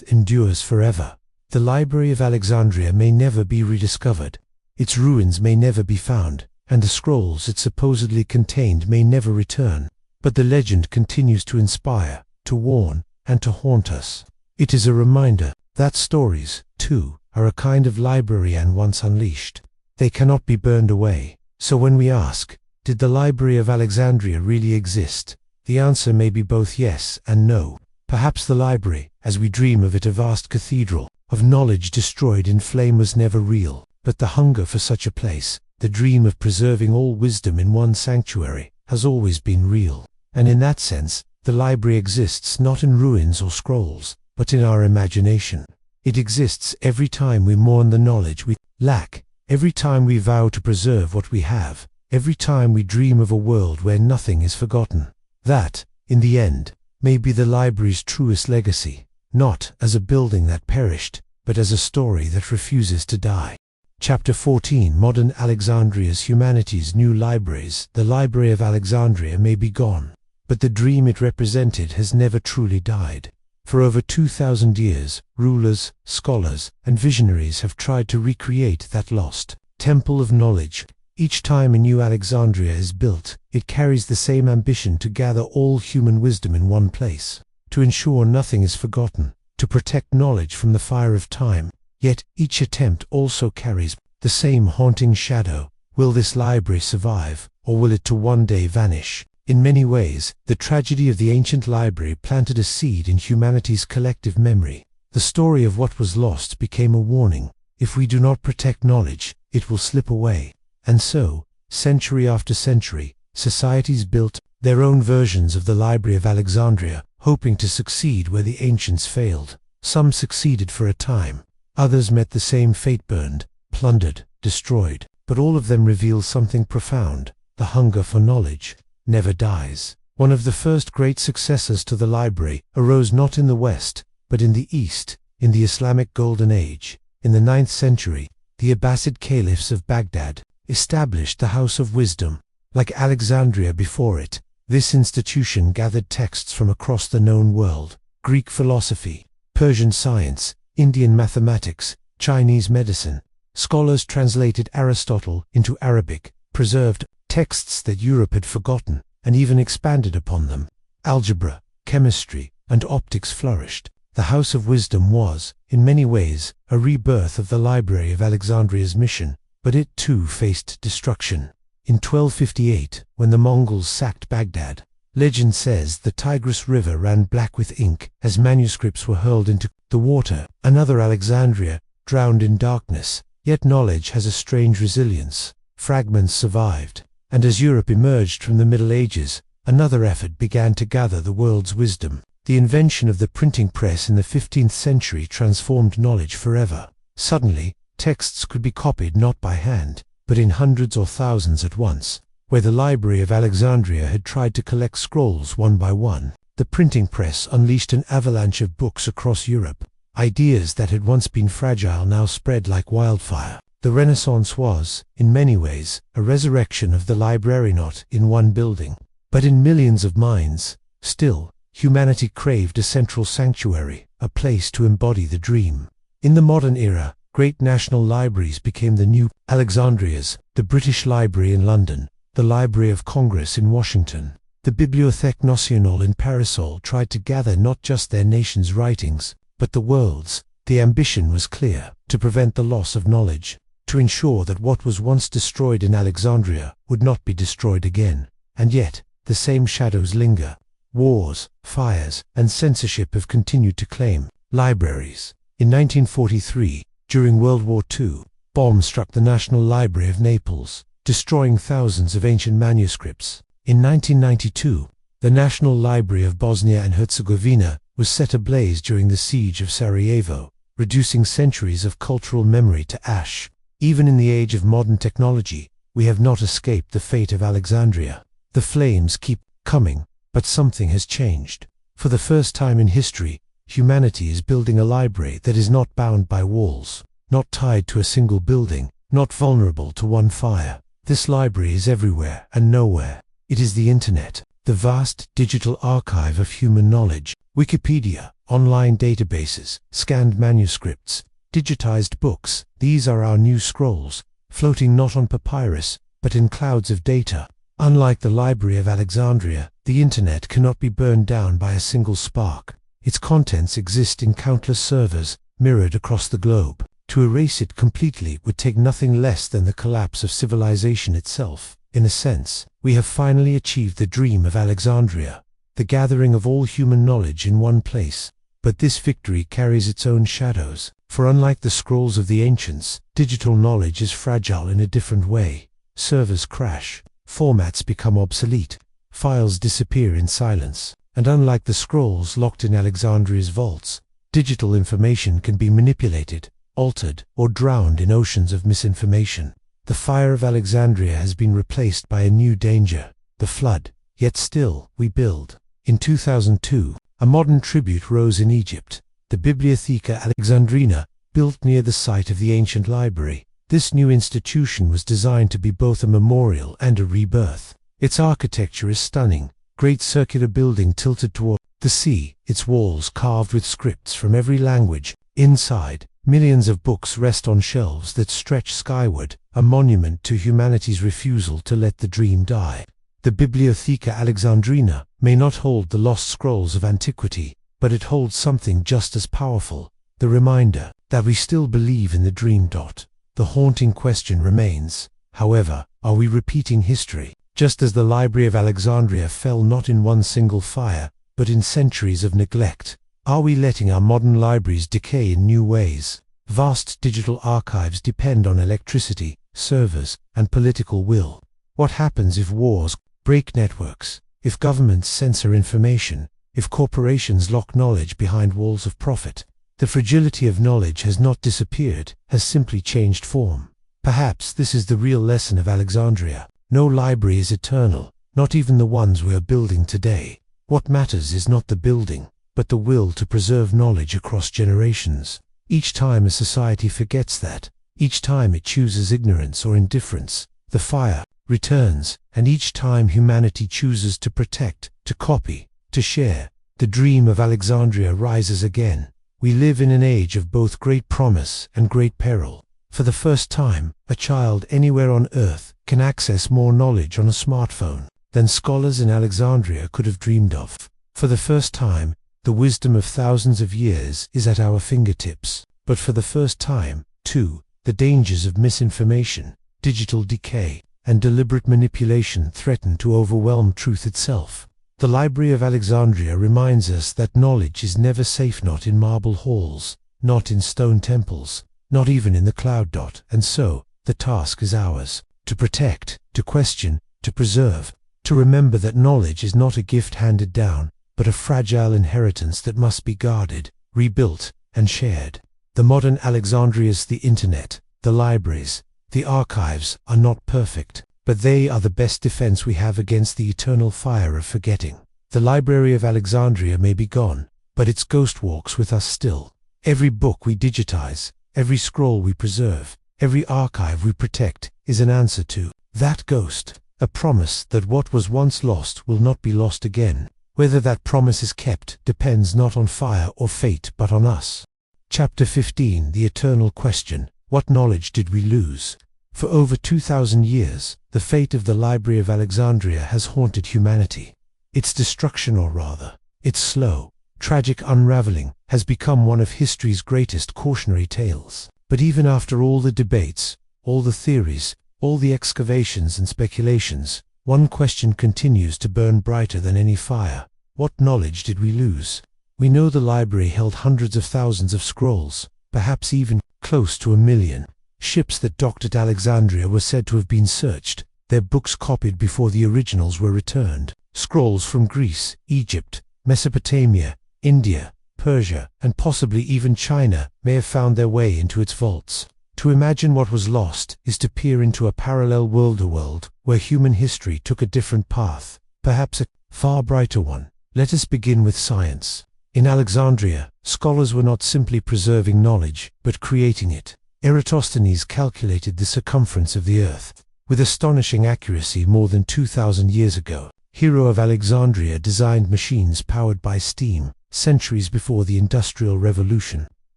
endures forever. The Library of Alexandria may never be rediscovered. Its ruins may never be found, and the scrolls it supposedly contained may never return. But the legend continues to inspire, to warn, and to haunt us. It is a reminder that stories, too, are a kind of library, and once unleashed, they cannot be burned away. So when we ask, did the Library of Alexandria really exist? The answer may be both yes and no. Perhaps the library, as we dream of it, a vast cathedral of knowledge destroyed in flame, was never real. But the hunger for such a place, the dream of preserving all wisdom in one sanctuary, has always been real. And in that sense, the library exists not in ruins or scrolls, but in our imagination. It exists every time we mourn the knowledge we lack, every time we vow to preserve what we have, every time we dream of a world where nothing is forgotten. That, in the end, may be the library's truest legacy, not as a building that perished, but as a story that refuses to die. Chapter 14: Modern Alexandria's Humanity's New Libraries. The Library of Alexandria may be gone, but the dream it represented has never truly died. For over 2,000 years, rulers, scholars, and visionaries have tried to recreate that lost temple of knowledge. Each time a new Alexandria is built, it carries the same ambition to gather all human wisdom in one place, to ensure nothing is forgotten, to protect knowledge from the fire of time. Yet each attempt also carries the same haunting shadow. Will this library survive, or will it one day vanish? In many ways, the tragedy of the ancient library planted a seed in humanity's collective memory. The story of what was lost became a warning. If we do not protect knowledge, it will slip away. And so, century after century, societies built their own versions of the Library of Alexandria, hoping to succeed where the ancients failed. Some succeeded for a time. Others met the same fate: burned, plundered, destroyed. But all of them reveal something profound. The hunger for knowledge never dies. One of the first great successors to the library arose not in the West, but in the East, in the Islamic Golden Age. In the 9th century, the Abbasid caliphs of Baghdad established the House of Wisdom. Like Alexandria before it, this institution gathered texts from across the known world: Greek philosophy, Persian science, Indian mathematics, Chinese medicine. Scholars translated Aristotle into Arabic, preserved texts that Europe had forgotten, and even expanded upon them. Algebra, chemistry, and optics flourished. The House of Wisdom was, in many ways, a rebirth of the Library of Alexandria's mission, but it too faced destruction. In 1258, when the Mongols sacked Baghdad, legend says the Tigris River ran black with ink as manuscripts were hurled into the water. Another Alexandria, drowned in darkness. Yet knowledge has a strange resilience. Fragments survived, and as Europe emerged from the Middle Ages, another effort began to gather the world's wisdom. The invention of the printing press in the 15th century transformed knowledge forever. Suddenly, texts could be copied not by hand, but in hundreds or thousands at once. Where the Library of Alexandria had tried to collect scrolls one by one, the printing press unleashed an avalanche of books across Europe. Ideas that had once been fragile now spread like wildfire. The Renaissance was, in many ways, a resurrection of the library, not in one building, but in millions of minds. Still, humanity craved a central sanctuary, a place to embody the dream. In the modern era, great national libraries became the new Alexandrias, the British Library in London, the Library of Congress in Washington. The Bibliothèque Nationale in Paris tried to gather not just their nation's writings, but the world's. The ambition was clear: to prevent the loss of knowledge, to ensure that what was once destroyed in Alexandria would not be destroyed again. And yet, the same shadows linger. Wars, fires, and censorship have continued to claim libraries. In 1943, during World War II, bombs struck the National Library of Naples, destroying thousands of ancient manuscripts. In 1992, the National Library of Bosnia and Herzegovina was set ablaze during the siege of Sarajevo, reducing centuries of cultural memory to ash. Even in the age of modern technology, we have not escaped the fate of Alexandria. The flames keep coming, but something has changed. For the first time in history, humanity is building a library that is not bound by walls, not tied to a single building, not vulnerable to one fire. This library is everywhere and nowhere. It is the internet, the vast digital archive of human knowledge. Wikipedia, online databases, scanned manuscripts, digitized books. These are our new scrolls, floating not on papyrus, but in clouds of data. Unlike the Library of Alexandria, the internet cannot be burned down by a single spark. Its contents exist in countless servers, mirrored across the globe. To erase it completely would take nothing less than the collapse of civilization itself. In a sense, we have finally achieved the dream of Alexandria, the gathering of all human knowledge in one place. But this victory carries its own shadows, for unlike the scrolls of the ancients, digital knowledge is fragile in a different way. Servers crash, formats become obsolete, files disappear in silence, and unlike the scrolls locked in Alexandria's vaults, digital information can be manipulated, altered, or drowned in oceans of misinformation. The fire of Alexandria has been replaced by a new danger, the flood. Yet still, we build. In 2002, a modern tribute rose in Egypt, the Bibliotheca Alexandrina, built near the site of the ancient library. This new institution was designed to be both a memorial and a rebirth. Its architecture is stunning, great circular building tilted toward the sea, its walls carved with scripts from every language. Inside, millions of books rest on shelves that stretch skyward, a monument to humanity's refusal to let the dream die. The Bibliotheca Alexandrina may not hold the lost scrolls of antiquity, but it holds something just as powerful, the reminder that we still believe in the dream. The haunting question remains, however, are we repeating history? Just as the Library of Alexandria fell not in one single fire, but in centuries of neglect, are we letting our modern libraries decay in new ways? Vast digital archives depend on electricity, servers, and political will. What happens if wars break networks, if governments censor information, if corporations lock knowledge behind walls of profit? The fragility of knowledge has not disappeared, has simply changed form. Perhaps this is the real lesson of Alexandria. No library is eternal, not even the ones we are building today. What matters is not the building, but the will to preserve knowledge across generations. Each time a society forgets that, each time it chooses ignorance or indifference, the fire returns, and each time humanity chooses to protect, to copy, to share, the dream of Alexandria rises again. We live in an age of both great promise and great peril. For the first time, a child anywhere on Earth can access more knowledge on a smartphone than scholars in Alexandria could have dreamed of. For the first time, the wisdom of thousands of years is at our fingertips. But for the first time, too, the dangers of misinformation, digital decay, and deliberate manipulation threaten to overwhelm truth itself. The Library of Alexandria reminds us that knowledge is never safe, not in marble halls, not in stone temples, not even in the cloud. And so, the task is ours, to protect, to question, to preserve, to remember that knowledge is not a gift handed down, but a fragile inheritance that must be guarded, rebuilt, and shared. The modern Alexandrias, the internet, the libraries, the archives are not perfect, but they are the best defense we have against the eternal fire of forgetting. The Library of Alexandria may be gone, but its ghost walks with us still. Every book we digitize, every scroll we preserve, Every archive we protect is an answer to that ghost, a promise that what was once lost will not be lost again. Whether that promise is kept depends not on fire or fate but on us. Chapter 15: The Eternal Question. What knowledge did we lose? For over 2,000 years, the fate of the Library of Alexandria has haunted humanity. Its destruction, or rather, its slow, tragic unraveling, has become one of history's greatest cautionary tales. But even after all the debates, all the theories, all the excavations and speculations, one question continues to burn brighter than any fire. What knowledge did we lose? We know the library held hundreds of thousands of scrolls, perhaps even close to 1 million. Ships that docked at Alexandria were said to have been searched, their books copied before the originals were returned. Scrolls from Greece, Egypt, Mesopotamia, India, Persia, and possibly even China may have found their way into its vaults. To imagine what was lost is to peer into a parallel world, a world where human history took a different path, perhaps a far brighter one. Let us begin with science. In Alexandria, scholars were not simply preserving knowledge, but creating it. Eratosthenes calculated the circumference of the earth with astonishing accuracy more than 2,000 years ago. Hero of Alexandria designed machines powered by steam, centuries before the Industrial Revolution.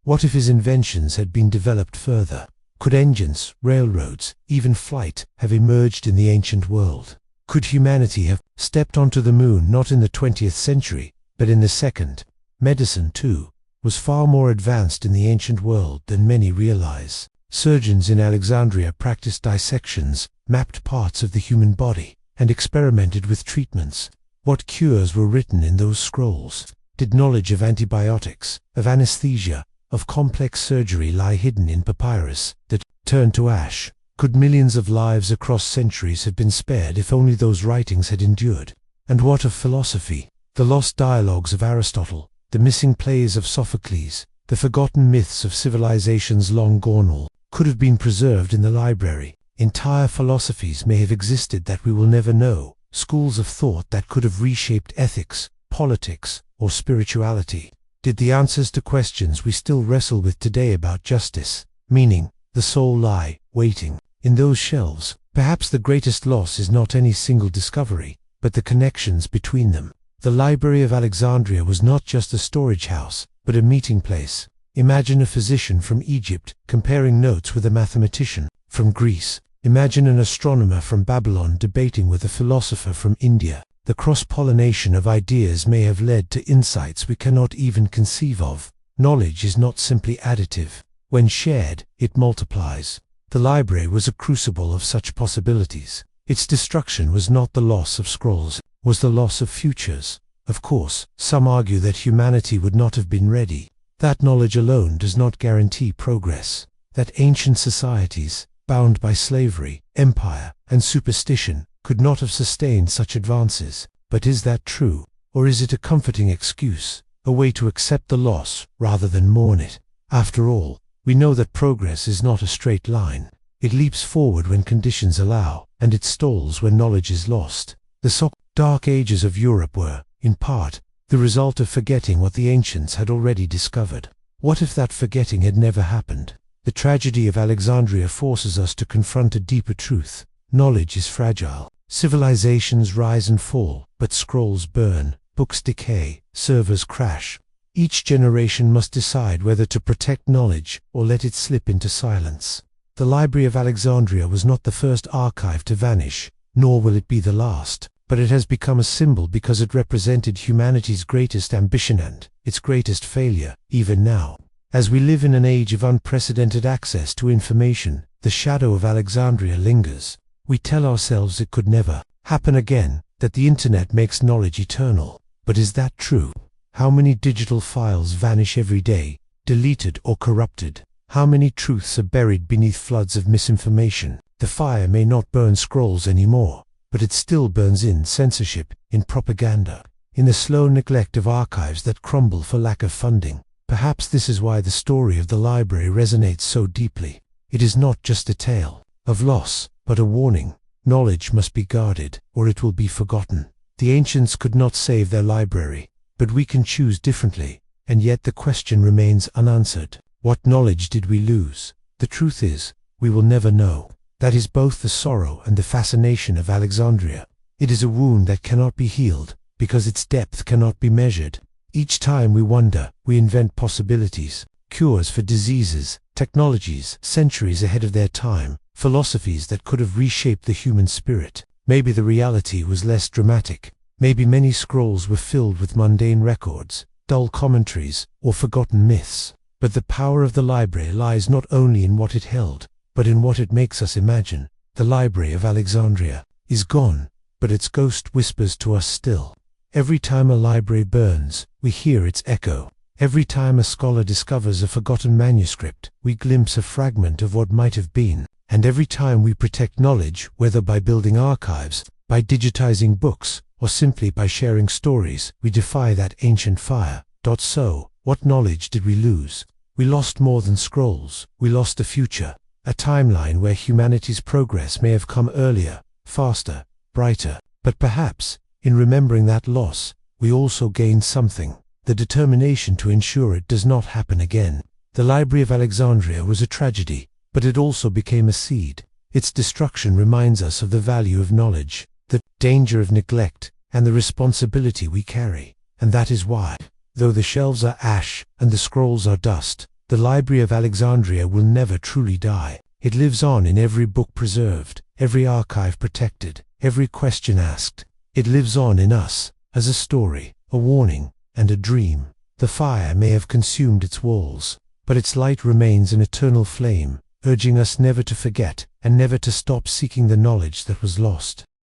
What if his inventions had been developed further? Could engines, railroads, even flight have emerged in the ancient world? Could humanity have stepped onto the moon not in the 20th century, but in the second? Medicine, too, was far more advanced in the ancient world than many realize. Surgeons in Alexandria practiced dissections, mapped parts of the human body, and experimented with treatments. What cures were written in those scrolls? Did knowledge of antibiotics, of anesthesia, of complex surgery lie hidden in papyrus that turned to ash? Could millions of lives across centuries have been spared if only those writings had endured? And what of philosophy? The lost dialogues of Aristotle, the missing plays of Sophocles, the forgotten myths of civilizations long gone, all could have been preserved in the library. Entire philosophies may have existed that we will never know, schools of thought that could have reshaped ethics, politics, or spirituality. Did the answers to questions we still wrestle with today about justice, meaning, the soul lie, waiting, in those shelves? Perhaps the greatest loss is not any single discovery, but the connections between them. The Library of Alexandria was not just a storage house, but a meeting place. Imagine a physician from Egypt comparing notes with a mathematician from Greece. Imagine an astronomer from Babylon debating with a philosopher from India. The cross-pollination of ideas may have led to insights we cannot even conceive of. Knowledge is not simply additive. When shared, it multiplies. The library was a crucible of such possibilities. Its destruction was not the loss of scrolls, was the loss of futures. Of course, some argue that humanity would not have been ready. That knowledge alone does not guarantee progress. That ancient societies, bound by slavery, empire, and superstition, could not have sustained such advances. But is that true? Or is it a comforting excuse, a way to accept the loss rather than mourn it? After all, we know that progress is not a straight line. It leaps forward when conditions allow, and it stalls when knowledge is lost. The dark ages of Europe were, in part, the result of forgetting what the ancients had already discovered. What if that forgetting had never happened? The tragedy of Alexandria forces us to confront a deeper truth. Knowledge is fragile. Civilizations rise and fall, but scrolls burn, books decay, servers crash. Each generation must decide whether to protect knowledge or let it slip into silence. The Library of Alexandria was not the first archive to vanish, nor will it be the last, but it has become a symbol because it represented humanity's greatest ambition and its greatest failure, even now. As we live in an age of unprecedented access to information, the shadow of Alexandria lingers. We tell ourselves it could never happen again, that the internet makes knowledge eternal. But is that true? How many digital files vanish every day, deleted or corrupted? How many truths are buried beneath floods of misinformation? The fire may not burn scrolls anymore, but it still burns in censorship, in propaganda, in the slow neglect of archives that crumble for lack of funding. Perhaps this is why the story of the library resonates so deeply. It is not just a tale of loss, but a warning. Knowledge must be guarded, or it will be forgotten. The ancients could not save their library, but we can choose differently, and yet the question remains unanswered. What knowledge did we lose? The truth is, we will never know. That is both the sorrow and the fascination of Alexandria. It is a wound that cannot be healed, because its depth cannot be measured. Each time we wonder, we invent possibilities, cures for diseases, technologies centuries ahead of their time, philosophies that could have reshaped the human spirit. Maybe the reality was less dramatic. Maybe many scrolls were filled with mundane records, dull commentaries, or forgotten myths. But the power of the library lies not only in what it held, but in what it makes us imagine. The Library of Alexandria is gone, but its ghost whispers to us still. Every time a library burns, we hear its echo. Every time a scholar discovers a forgotten manuscript, we glimpse a fragment of what might have been. And every time we protect knowledge, whether by building archives, by digitizing books, or simply by sharing stories, we defy that ancient fire. So, what knowledge did we lose? We lost more than scrolls. We lost a future, a timeline where humanity's progress may have come earlier, faster, brighter. But perhaps, in remembering that loss, we also gained something, the determination to ensure it does not happen again. The Library of Alexandria was a tragedy, but it also became a seed. Its destruction reminds us of the value of knowledge, the danger of neglect, and the responsibility we carry. And that is why, though the shelves are ash and the scrolls are dust, the Library of Alexandria will never truly die. It lives on in every book preserved, every archive protected, every question asked. It lives on in us, as a story, a warning, and a dream. The fire may have consumed its walls, but its light remains an eternal flame, urging us never to forget and never to stop seeking the knowledge that was lost.